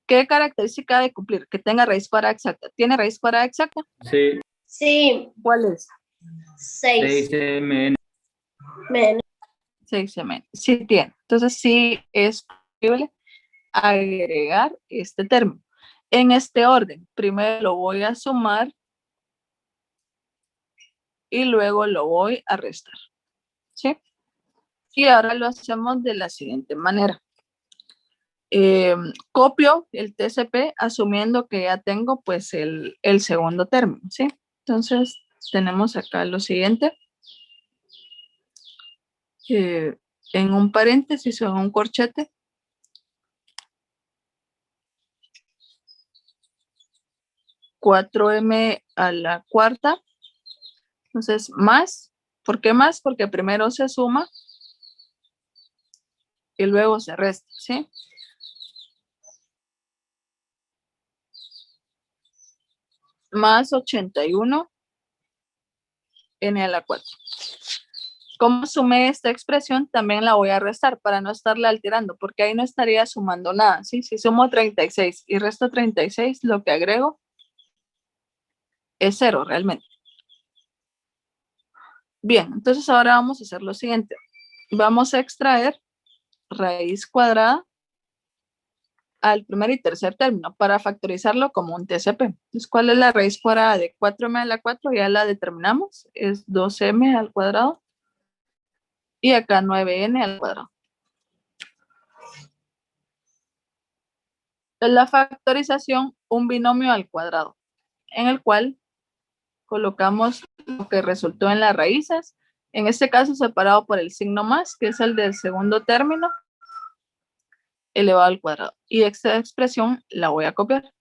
¿Qué característica de cumplir? Que tenga raíz cuadrada exacta. ¿Tiene raíz cuadrada exacta? Sí. Sí. ¿Cuál es? 6mn. 6mn. Sí tiene. Entonces sí es posible agregar este término. En este orden, primero lo voy a sumar y luego lo voy a restar, ¿sí? Y ahora lo hacemos de la siguiente manera. Copio el TCP asumiendo que ya tengo pues el segundo término, ¿sí? Entonces tenemos acá lo siguiente. En un paréntesis o en un corchete. (4m a la cuarta). Entonces, más. ¿Por qué más? Porque primero se suma y luego se resta, ¿sí? Más 81 n a la 4. Como sumé esta expresión, también la voy a restar para no estarla alterando, porque ahí no estaría sumando nada, ¿sí? Si sumo 36 y resto 36, lo que agrego es 0 realmente. Bien, entonces ahora vamos a hacer lo siguiente. Vamos a extraer raíz cuadrada al primer y tercer término para factorizarlo como un TCP. Entonces, ¿cuál es la raíz cuadrada de 4m a la 4? Ya la determinamos. Es 2m al cuadrado. Y acá 9n al cuadrado. Es la factorización, un binomio al cuadrado, en el cual colocamos lo que resultó en las raíces, en este caso separado por el signo más, que es el del segundo término, elevado al cuadrado. Y esta expresión la voy a copiar.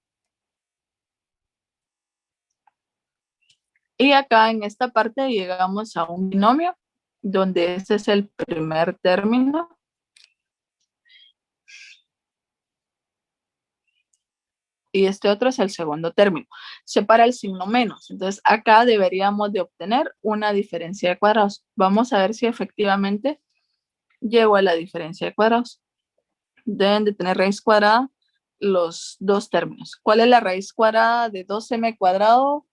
Y acá en esta parte llegamos a un binomio, donde este es el primer término. Y este otro es el segundo término. Separa el signo menos. Entonces acá deberíamos de obtener una diferencia de cuadrados. Vamos a ver si efectivamente llego a la diferencia de cuadrados. Deben de tener raíz cuadrada los dos términos. ¿Cuál es la raíz cuadrada de 2m cuadrado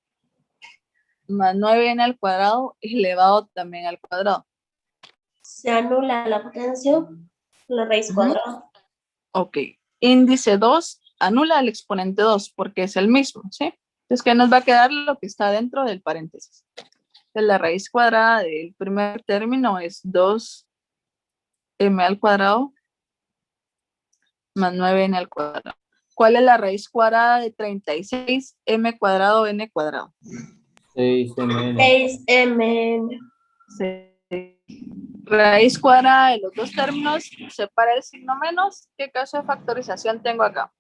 más 9n al cuadrado elevado también al cuadrado? Se anula la potencia, la raíz cuadrada. Ok. Índice 2 anula el exponente 2 porque es el mismo, ¿sí? Entonces, ¿qué nos va a quedar? Lo que está dentro del paréntesis. Entonces, la raíz cuadrada del primer término es 2m al cuadrado más 9n al cuadrado. ¿Cuál es la raíz cuadrada de 36m cuadrado n cuadrado? 6mn. 6mn. Raíz cuadrada de los dos términos, separa el signo menos. ¿Qué caso de factorización tengo acá?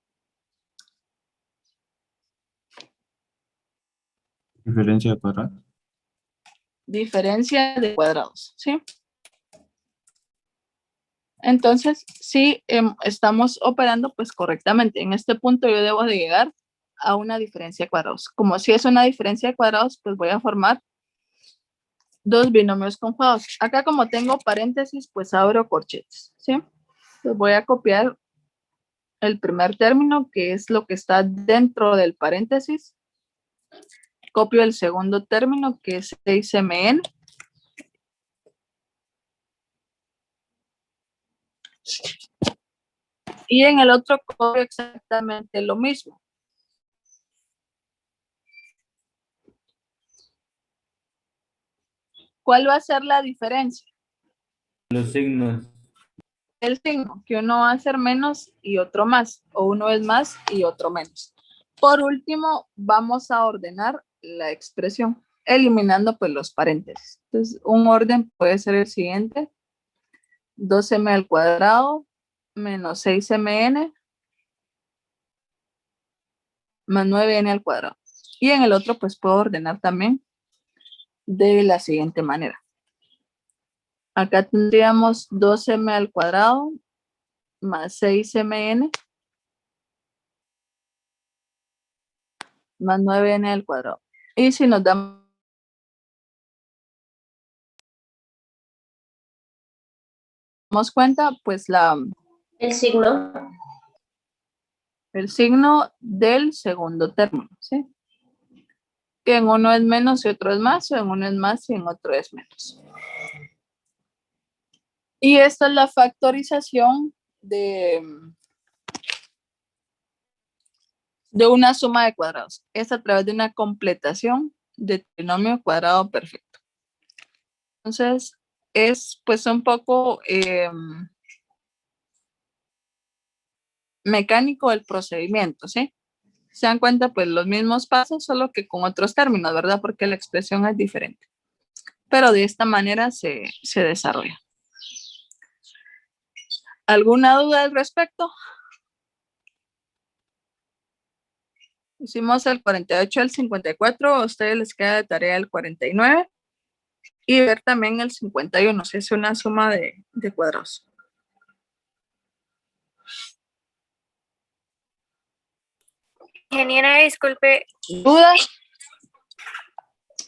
Diferencia de cuadrados. Diferencia de cuadrados, ¿sí? Entonces, sí, estamos operando pues correctamente. En este punto yo debo de llegar a una diferencia de cuadrados. Como si es una diferencia de cuadrados, pues voy a formar dos binomios conjugados. Acá como tengo paréntesis, pues abro corchetes, ¿sí? Entonces voy a copiar el primer término, que es lo que está dentro del paréntesis. Copio el segundo término, que es 6mn. Y en el otro copio exactamente lo mismo. ¿Cuál va a ser la diferencia? Los signos. El signo, que uno va a hacer menos y otro más, o uno es más y otro menos. Por último, vamos a ordenar la expresión, eliminando pues los paréntesis. Entonces, un orden puede ser el siguiente: 2m al cuadrado menos 6mn más 9n al cuadrado. Y en el otro pues puedo ordenar también de la siguiente manera. Acá tendríamos 2m al cuadrado más 6mn más 9n al cuadrado. Y si nos damos cuenta, pues El signo. el signo del segundo término, ¿sí? Que en uno es menos y otro es más, o en uno es más y en otro es menos. Y esta es la factorización de una suma de cuadrados. Es a través de una completación de trinomio cuadrado perfecto. Entonces, es pues un poco mecánico el procedimiento, ¿sí? Se dan cuenta, pues los mismos pasos, solo que con otros términos, ¿verdad? Porque la expresión es diferente. Pero de esta manera se desarrolla. ¿Alguna duda al respecto? Hicimos el 48 al 54, a ustedes les queda de tarea el 49 y ver también el 51, si es una suma de cuadrados. Ingeniera, disculpe. ¿Dudas?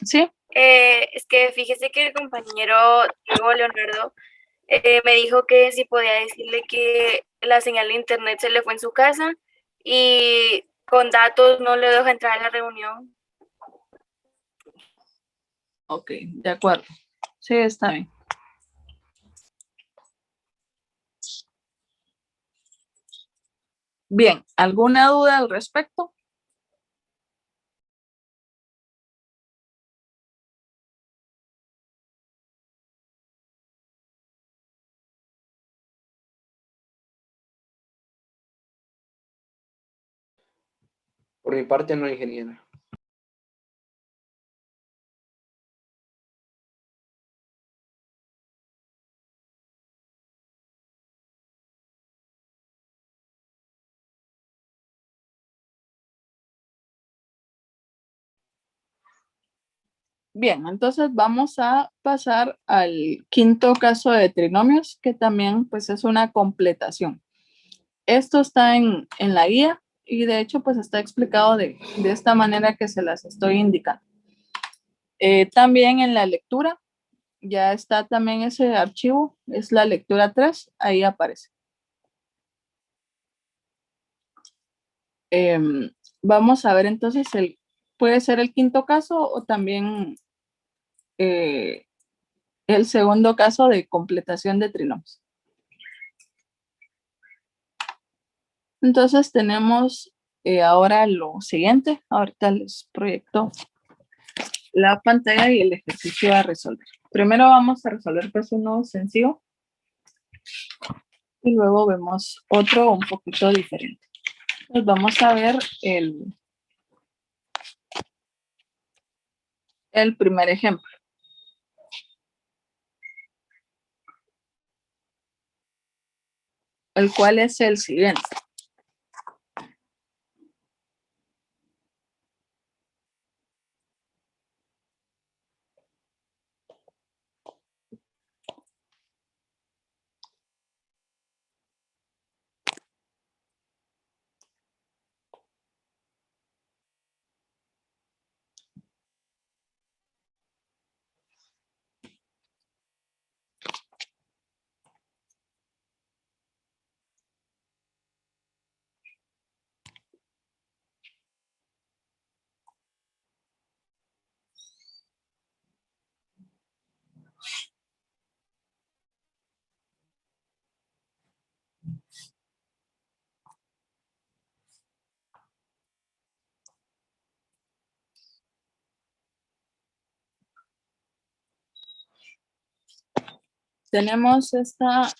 Sí. Es que fíjese que el compañero Diego Leonardo me dijo que si podía decirle que la señal de internet se le fue en su casa y con datos no le deja entrar a la reunión. Ok, de acuerdo. Sí, está bien. Bien, ¿alguna duda al respecto? Por mi parte, no, ingeniera. Bien, entonces vamos a pasar al quinto caso de trinomios, que también pues es una completación. Esto está en la guía y de hecho pues está explicado de esta manera que se las estoy indicando. También en la lectura ya está también ese archivo, es la lectura 3, ahí aparece. Vamos a ver entonces, puede ser el quinto caso o también el segundo caso de completación de trinomios. Entonces tenemos ahora lo siguiente. Ahorita les proyecto la pantalla y el ejercicio a resolver. Primero vamos a resolver pues uno sencillo y luego vemos otro un poquito diferente. Entonces vamos a ver el primer ejemplo. El cual es el siguiente. Tenemos esta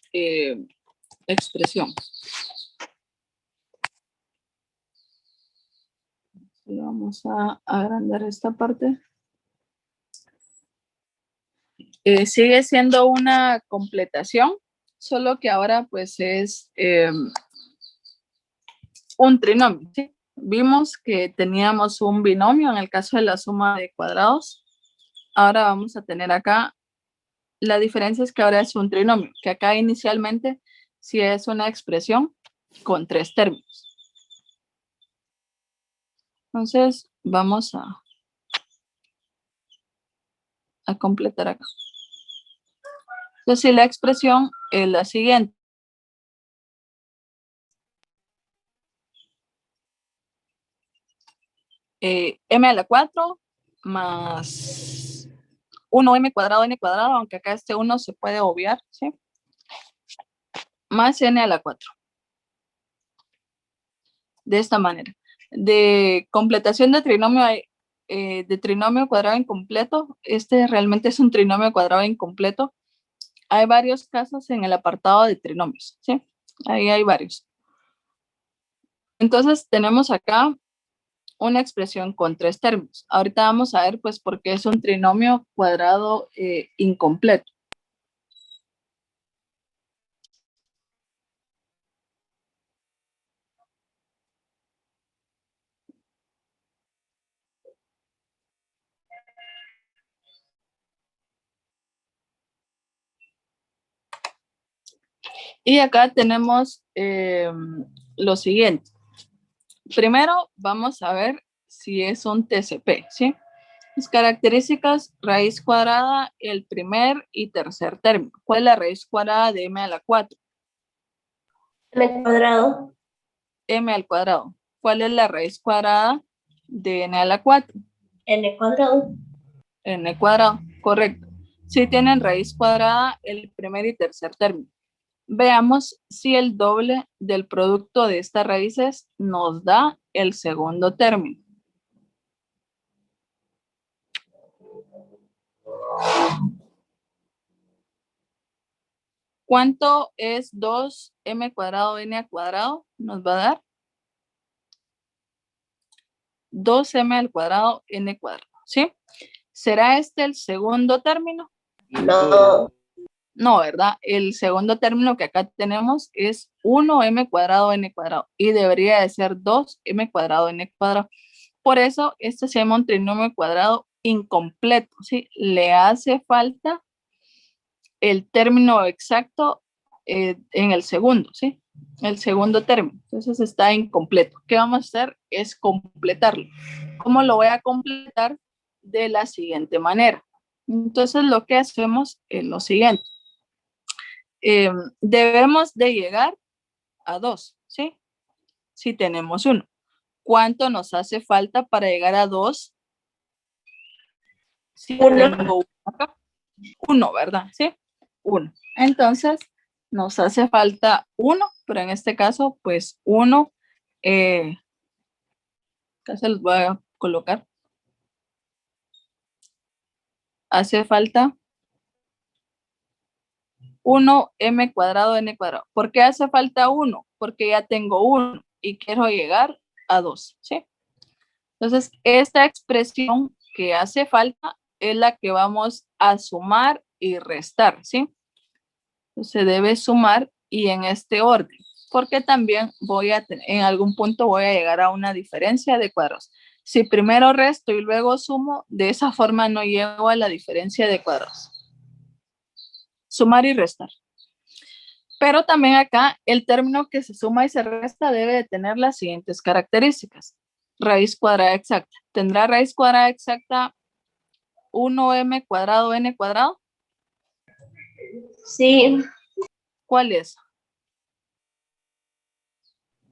expresión. Vamos a agrandar esta parte. Sigue siendo una completación, solo que ahora pues es un trinomio, ¿sí? Vimos que teníamos un binomio en el caso de la suma de cuadrados. Ahora vamos a tener acá, la diferencia es que ahora es un trinomio, que acá inicialmente sí es una expresión con 3 términos. Entonces vamos a completar acá. Entonces la expresión es la siguiente. M a la 4 más 1m cuadrado n cuadrado, aunque acá este 1 se puede obviar, ¿sí? Más n a la 4. De esta manera. De completación de trinomio cuadrado incompleto, este realmente es un trinomio cuadrado incompleto. Hay varios casos en el apartado de trinomios, ¿sí? Ahí hay varios. Entonces tenemos acá una expresión con 3 términos. Ahorita vamos a ver pues por qué es un trinomio cuadrado incompleto. Y acá tenemos lo siguiente. Primero vamos a ver si es un TCP, ¿sí? Las características, raíz cuadrada, el primer y tercer término. ¿Cuál es la raíz cuadrada de m a la 4? M cuadrado. M al cuadrado. ¿Cuál es la raíz cuadrada de n a la 4? N cuadrado. N cuadrado, correcto. Si tienen raíz cuadrada el primer y tercer término. Veamos si el doble del producto de estas raíces nos da el segundo término. ¿Cuánto es 2m cuadrado n al cuadrado? Nos va a dar 2m al cuadrado n cuadrado, ¿sí? ¿Será este el segundo término? No. No, ¿verdad? El segundo término que acá tenemos es 1m cuadrado n cuadrado y debería de ser 2m cuadrado n cuadrado. Por eso este se llama un trinomio cuadrado incompleto, ¿sí? Le hace falta el término exacto en el segundo, ¿sí? El segundo término. Entonces está incompleto. ¿Qué vamos a hacer? Es completarlo. ¿Cómo lo voy a completar? De la siguiente manera. Entonces lo que hacemos es lo siguiente. Debemos de llegar a 2, ¿sí? Si tenemos 1. ¿Cuánto nos hace falta para llegar a 2? Si tengo 1 acá. 1, ¿verdad? ¿Sí? 1. Entonces, nos hace falta 1, pero en este caso, pues 1, acá se los voy a colocar. Hace falta 1m cuadrado n cuadrado. ¿Por qué hace falta 1? Porque ya tengo 1 y quiero llegar a 2, ¿sí? Entonces, esta expresión que hace falta es la que vamos a sumar y restar, ¿sí? Se debe sumar y en este orden, porque también voy a tener, en algún punto voy a llegar a una diferencia de cuadrados. Si primero resto y luego sumo, de esa forma no llego a la diferencia de cuadrados. Sumar y restar. Pero también acá el término que se suma y se resta debe de tener las siguientes características. Raíz cuadrada exacta. ¿Tendrá raíz cuadrada exacta 1m cuadrado n cuadrado? Sí. ¿Cuál es?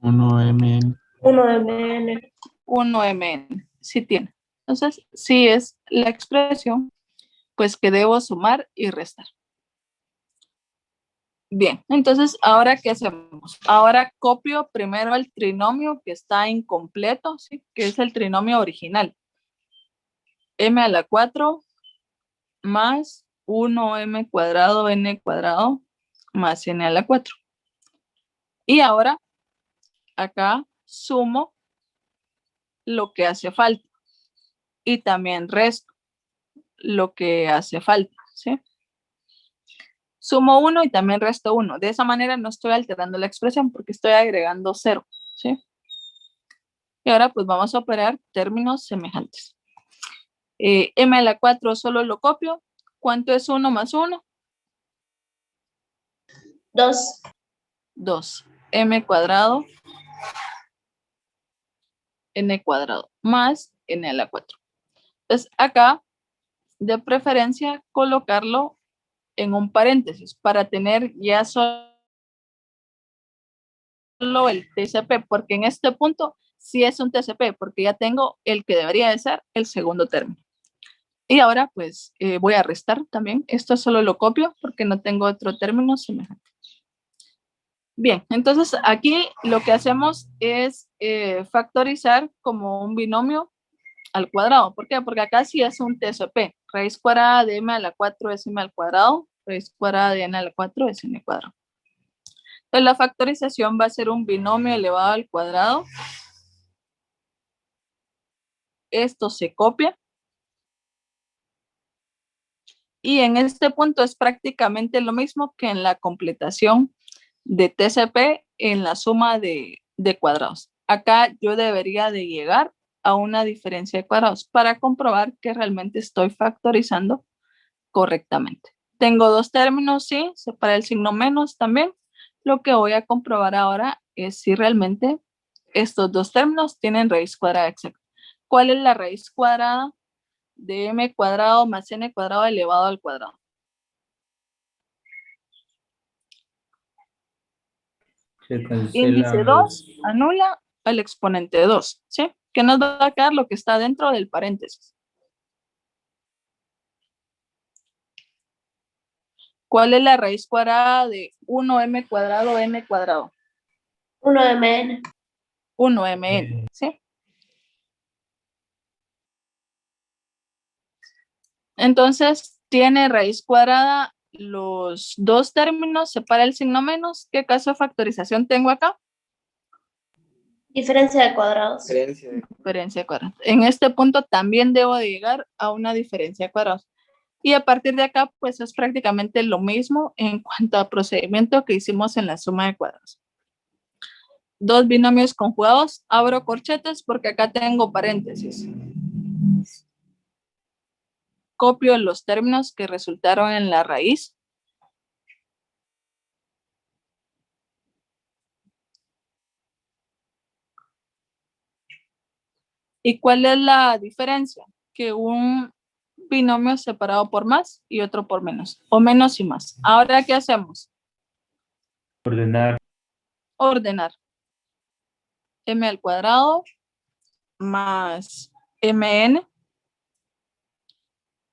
1mn. 1mn. 1mn. Sí tiene. Entonces, sí es la expresión, pues que debo sumar y restar. Bien, entonces, ¿ahora qué hacemos? Ahora copio primero el trinomio que está incompleto, ¿sí? Que es el trinomio original. M a la 4 más 1m cuadrado n cuadrado más n a la 4. Y ahora, acá sumo lo que hace falta. Y también resto lo que hace falta, ¿sí? Sumo 1 y también resto 1. De esa manera no estoy alterando la expresión porque estoy agregando 0, ¿sí? Y ahora pues vamos a operar términos semejantes. M a la 4 solo lo copio. ¿Cuánto es 1 más 1? 2. 2. M cuadrado n cuadrado más n a la 4. Entonces acá, de preferencia, colocarlo en un paréntesis para tener ya solo el TCP, porque en este punto sí es un TCP, porque ya tengo el que debería de ser el segundo término. Y ahora pues voy a restar también. Esto solo lo copio porque no tengo otro término semejante. Bien, entonces aquí lo que hacemos es factorizar como un binomio al cuadrado. ¿Por qué? Porque acá sí es un TCP. Raíz cuadrada de m a la 4 es m al cuadrado. Raíz cuadrada de n a la 4 es n cuadrado. Entonces la factorización va a ser un binomio elevado al cuadrado. Esto se copia. Y en este punto es prácticamente lo mismo que en la completación de TCP en la suma de cuadrados. Acá yo debería de llegar a una diferencia de cuadrados para comprobar que realmente estoy factorizando correctamente. Tengo dos términos, sí, separa el signo menos también. Lo que voy a comprobar ahora es si realmente estos dos términos tienen raíz cuadrada exacta. ¿Cuál es la raíz cuadrada de m cuadrado más n cuadrado elevado al cuadrado? Índice 2 anula al exponente 2, ¿sí? Que nos va a quedar lo que está dentro del paréntesis. ¿Cuál es la raíz cuadrada de 1m cuadrado n cuadrado? 1mn. 1mn, ¿sí? Entonces, tiene raíz cuadrada los dos términos, separa el signo menos. ¿Qué caso de factorización tengo acá? Diferencia de cuadrados. Diferencia de cuadrados. En este punto también debo de llegar a una diferencia de cuadrados. Y a partir de acá, pues es prácticamente lo mismo en cuanto a procedimiento que hicimos en la suma de cuadrados. Dos binomios conjugados, abro corchetes porque acá tengo paréntesis. copio los términos que resultaron en la raíz. ¿Y cuál es la diferencia? Que un binomio separado por más y otro por menos, o menos y más. Ahora, ¿qué hacemos? Ordenar. Ordenar. M al cuadrado más mn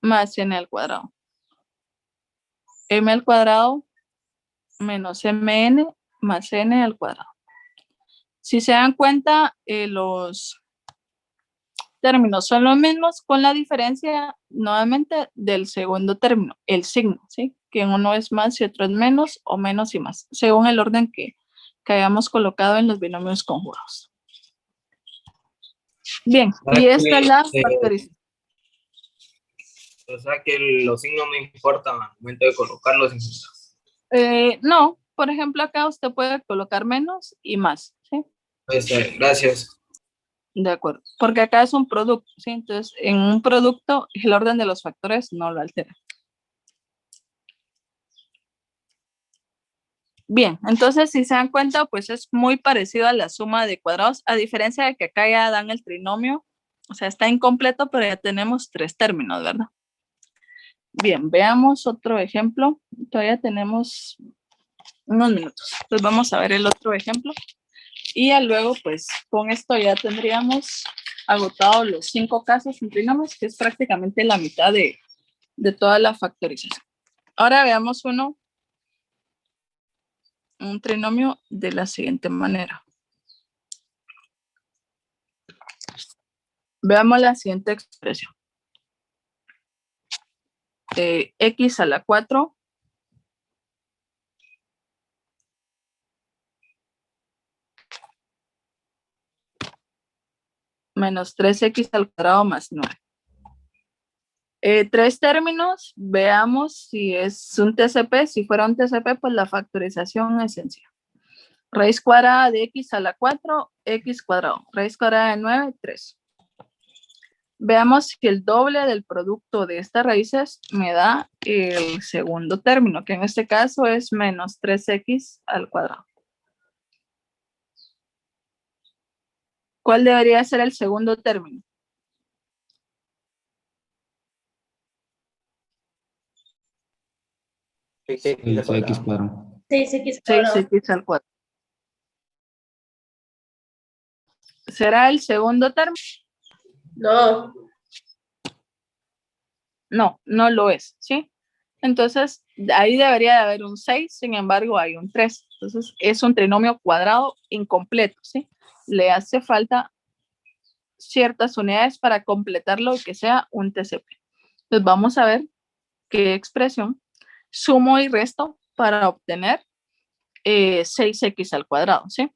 más n al cuadrado. M al cuadrado menos mn más n al cuadrado. Si se dan cuenta, los términos son los mismos con la diferencia nuevamente del segundo término, el signo, ¿sí? Que uno es más y otro es menos o menos y más, según el orden que hayamos colocado en los binomios conjugados. Bien, y esta es la factorización. O sea que los signos no importan al momento de colocarlos. No, por ejemplo, acá usted puede colocar menos y más, ¿sí? Gracias. De acuerdo, porque acá es un producto, ¿sí? Entonces, en un producto, el orden de los factores no lo altera. Bien, entonces, si se dan cuenta, pues es muy parecido a la suma de cuadrados, a diferencia de que acá ya dan el trinomio, o sea, está incompleto, pero ya tenemos 3 términos, ¿verdad? Bien, veamos otro ejemplo. Todavía tenemos unos minutos. Entonces, vamos a ver el otro ejemplo. Y ya luego, pues, con esto ya tendríamos agotado los 5 casos en trinomios, que es prácticamente la mitad de toda la factorización. Ahora veamos un trinomio de la siguiente manera. Veamos la siguiente expresión. X a la 4 menos 3x al cuadrado más 9. 3 términos, veamos si es un TCP. Si fuera un TCP, pues la factorización es sencilla. Raíz cuadrada de x a la 4, x cuadrado. Raíz cuadrada de 9, 3. Veamos si el doble del producto de estas raíces me da el segundo término, que en este caso es menos 3x al cuadrado. ¿Cuál debería ser el segundo término? X cuadrado. 6x al cuadrado. ¿Será el segundo término? No. No, no lo es, ¿sí? Entonces, ahí debería de haber un 6, sin embargo, hay un 3. Entonces, es un trinomio cuadrado incompleto, ¿sí? Le hace falta ciertas unidades para completarlo y que sea un TCP. Entonces, vamos a ver qué expresión sumo y resto para obtener 6x al cuadrado, ¿sí?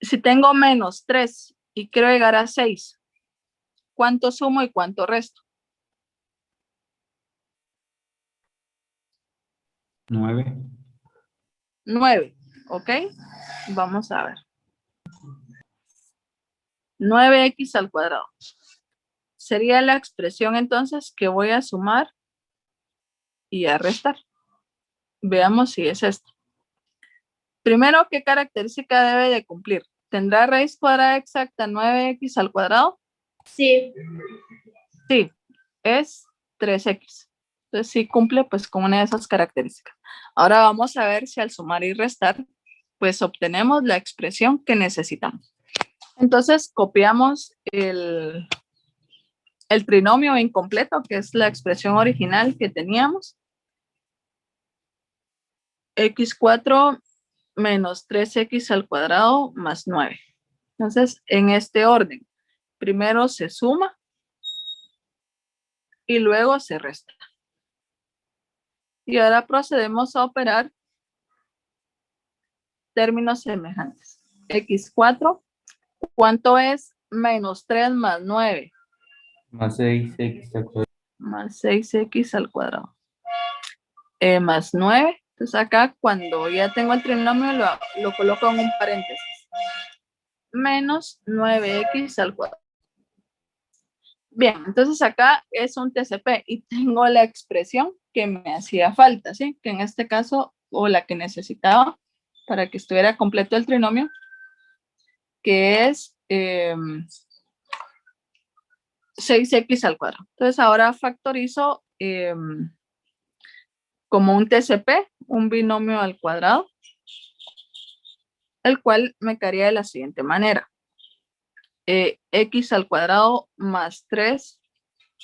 Si tengo menos 3 y quiero llegar a 6, ¿cuánto sumo y cuánto resto? 9. 9, ¿ok? Vamos a ver. 9x al cuadrado. Sería la expresión entonces que voy a sumar y a restar. Veamos si es esto. Primero, ¿qué característica debe de cumplir? ¿Tendrá raíz cuadrada exacta 9x al cuadrado? Sí. Sí, es 3x. Entonces sí cumple pues con una de esas características. Ahora vamos a ver si al sumar y restar pues obtenemos la expresión que necesitamos. Entonces copiamos el trinomio incompleto, que es la expresión original que teníamos. X4 menos 3x al cuadrado más 9. Entonces, en este orden, primero se suma y luego se resta. Y ahora procedemos a operar términos semejantes. X4, ¿cuánto es menos 3 más 9? Más 6x al cuadrado. Más 6x al cuadrado. Más 9. Entonces acá cuando ya tengo el trinomio lo coloco en un paréntesis. Menos 9x al cuadrado. Bien, entonces acá es un TCP y tengo la expresión que me hacía falta, ¿sí? Que en este caso, o la que necesitaba para que estuviera completo el trinomio, que es 6x al cuadrado. Entonces ahora factorizo como un TCP, un binomio al cuadrado, el cual me quedaría de la siguiente manera. X al cuadrado más 3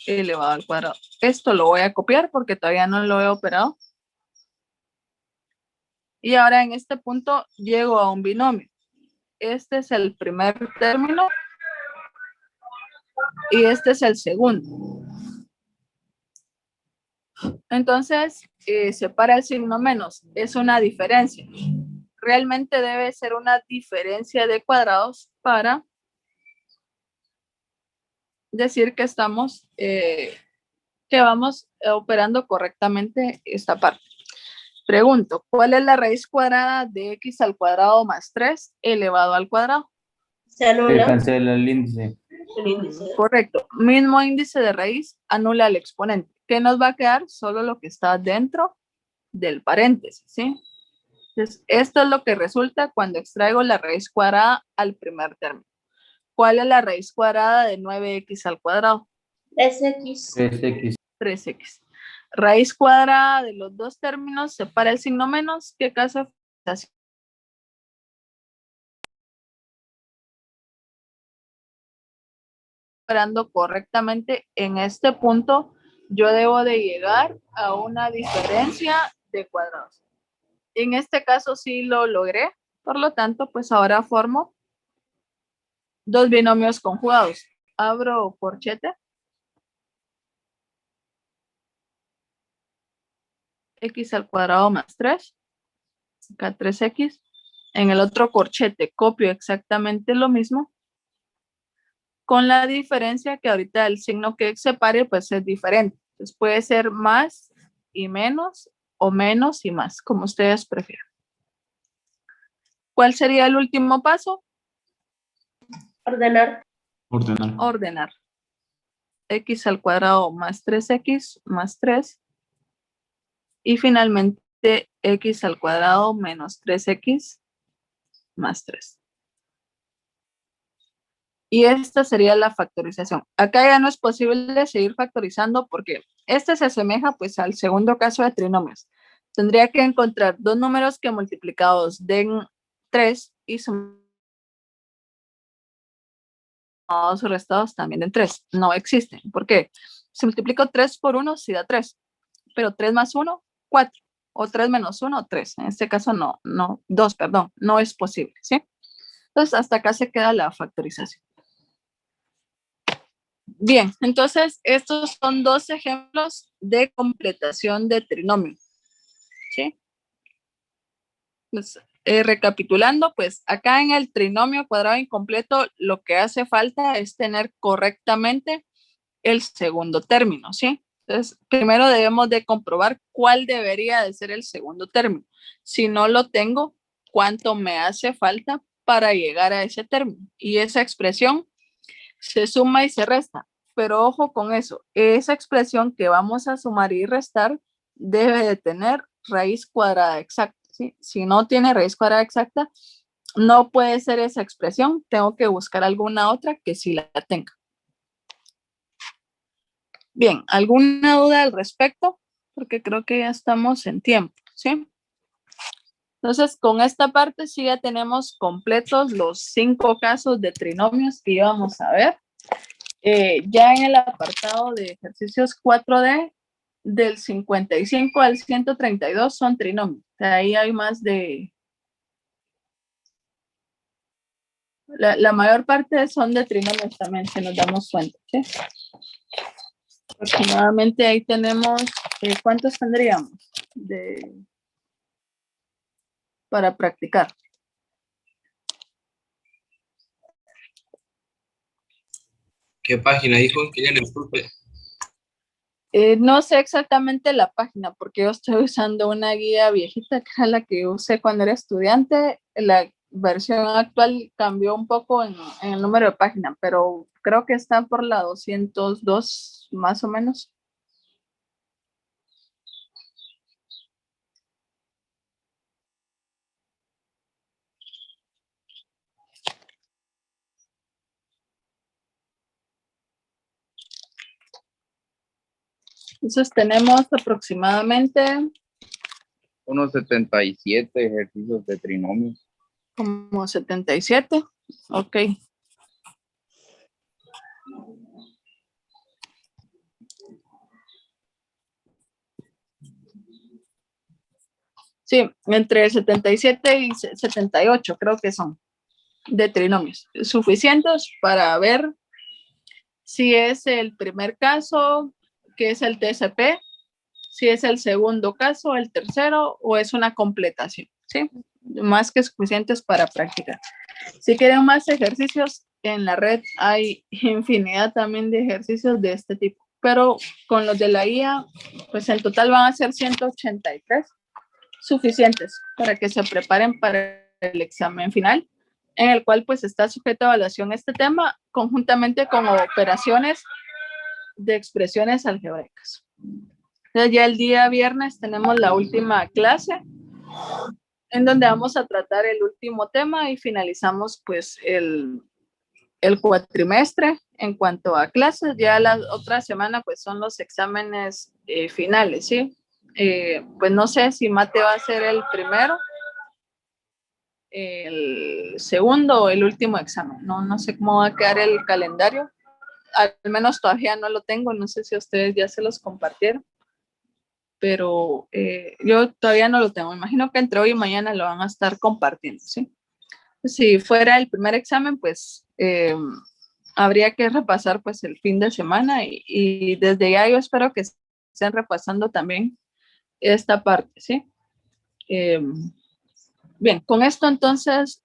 elevado al cuadrado. Esto lo voy a copiar porque todavía no lo he operado. Y ahora en este punto llego a un binomio. Este es el primer término y este es el segundo. Entonces, separa el signo menos. Es una diferencia. Realmente debe ser una diferencia de cuadrados para decir que vamos operando correctamente esta parte. Pregunto, ¿cuál es la raíz cuadrada de x al cuadrado más 3 elevado al cuadrado? Se anula. Se cancela el índice. El índice. Correcto. Mismo índice de raíz anula el exponente. ¿Qué nos va a quedar? Solo lo que está dentro del paréntesis, ¿sí? Entonces, esto es lo que resulta cuando extraigo la raíz cuadrada al primer término. ¿Cuál es la raíz cuadrada de 9x al cuadrado? 3x. 3x. 3x. Raíz cuadrada de los dos términos, separa el signo menos. ¿Qué caso de factorización? Operando correctamente en este punto, yo debo de llegar a una diferencia de cuadrados. En este caso sí lo logré, por lo tanto, pues ahora formo dos binomios conjugados. Abro corchete. X al cuadrado más 3. Acá 3x. En el otro corchete copio exactamente lo mismo, con la diferencia que ahorita el signo que separe pues es diferente. Entonces puede ser más y menos o menos y más, como ustedes prefieran. ¿Cuál sería el último paso? Ordenar. Ordenar. Ordenar. X al cuadrado más 3x más 3. Y finalmente x al cuadrado menos 3x más 3. Y esta sería la factorización. Acá ya no es posible seguir factorizando porque este se asemeja pues al segundo caso de trinomios. Tendría que encontrar dos números que multiplicados den 3 y sumados o restados también den 3. No existen. ¿Por qué? Si multiplico 3 por 1, sí da 3. Pero 3 más 1, 4. O 3 menos 1, 3. En este caso no, 2, perdón. No es posible, ¿sí? Entonces hasta acá se queda la factorización. Bien, entonces estos son dos ejemplos de completación de trinomio. ¿Sí? Pues, recapitulando, pues acá en el trinomio cuadrado incompleto lo que hace falta es tener correctamente el segundo término, ¿sí? Entonces, primero debemos de comprobar cuál debería de ser el segundo término. Si no lo tengo, ¿cuánto me hace falta para llegar a ese término? Y esa expresión se suma y se resta. Pero ojo con eso, esa expresión que vamos a sumar y restar debe de tener raíz cuadrada exacta, ¿sí? Si no tiene raíz cuadrada exacta, no puede ser esa expresión. Tengo que buscar alguna otra que sí la tenga. Bien, ¿alguna duda al respecto? Porque creo que ya estamos en tiempo, ¿sí? Entonces, con esta parte sí ya tenemos completos los 5 casos de trinomios que íbamos a ver. Ya en el apartado de ejercicios 4D, del 55 al 132 son trinomios. Ahí hay más de... La mayor parte son de trinomios también, si nos damos cuenta, ¿sí? Aproximadamente ahí tenemos, ¿cuántos tendríamos para practicar? ¿Qué página dijo? Que ya le disculpe. No sé exactamente la página porque yo estoy usando una guía viejita que era la que usé cuando era estudiante. La versión actual cambió un poco en el número de página, pero creo que está por la 202 más o menos. Entonces tenemos aproximadamente unos 77 ejercicios de trinomios. como 77. Ok. Sí, entre 77 y 78 creo que son de trinomios. Suficientes para ver si es el primer caso, que es el TSP, si es el segundo caso, el tercero, o es una completación, ¿sí? Más que suficientes para practicar. Si quieren más ejercicios, en la red hay infinidad también de ejercicios de este tipo, pero con los de la IA, pues en total van a ser 183 suficientes para que se preparen para el examen final, en el cual pues está sujeto a evaluación este tema, conjuntamente con operaciones de expresiones algebraicas. Entonces ya el día viernes tenemos la última clase, en donde vamos a tratar el último tema y finalizamos pues el cuatrimestre en cuanto a clases. Ya la otra semana pues son los exámenes finales, ¿sí? Pues no sé si mate va a ser el primero, el segundo o el último examen. No sé cómo va a quedar el calendario. Al menos todavía no lo tengo. No sé si ustedes ya se los compartieron. Pero yo todavía no lo tengo. Imagino que entre hoy y mañana lo van a estar compartiendo, ¿sí? Si fuera el primer examen, pues habría que repasar pues el fin de semana y desde ya yo espero que estén repasando también esta parte, ¿sí? Bien, con esto entonces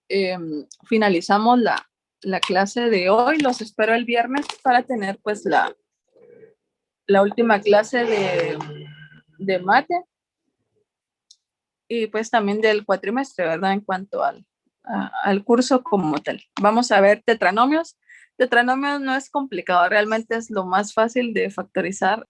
finalizamos la clase de hoy. Los espero el viernes para tener pues la última clase de mate y pues también del cuatrimestre, ¿verdad? En cuanto al curso como tal. Vamos a ver tetranomios. Tetranomios no es complicado, realmente es lo más fácil de factorizar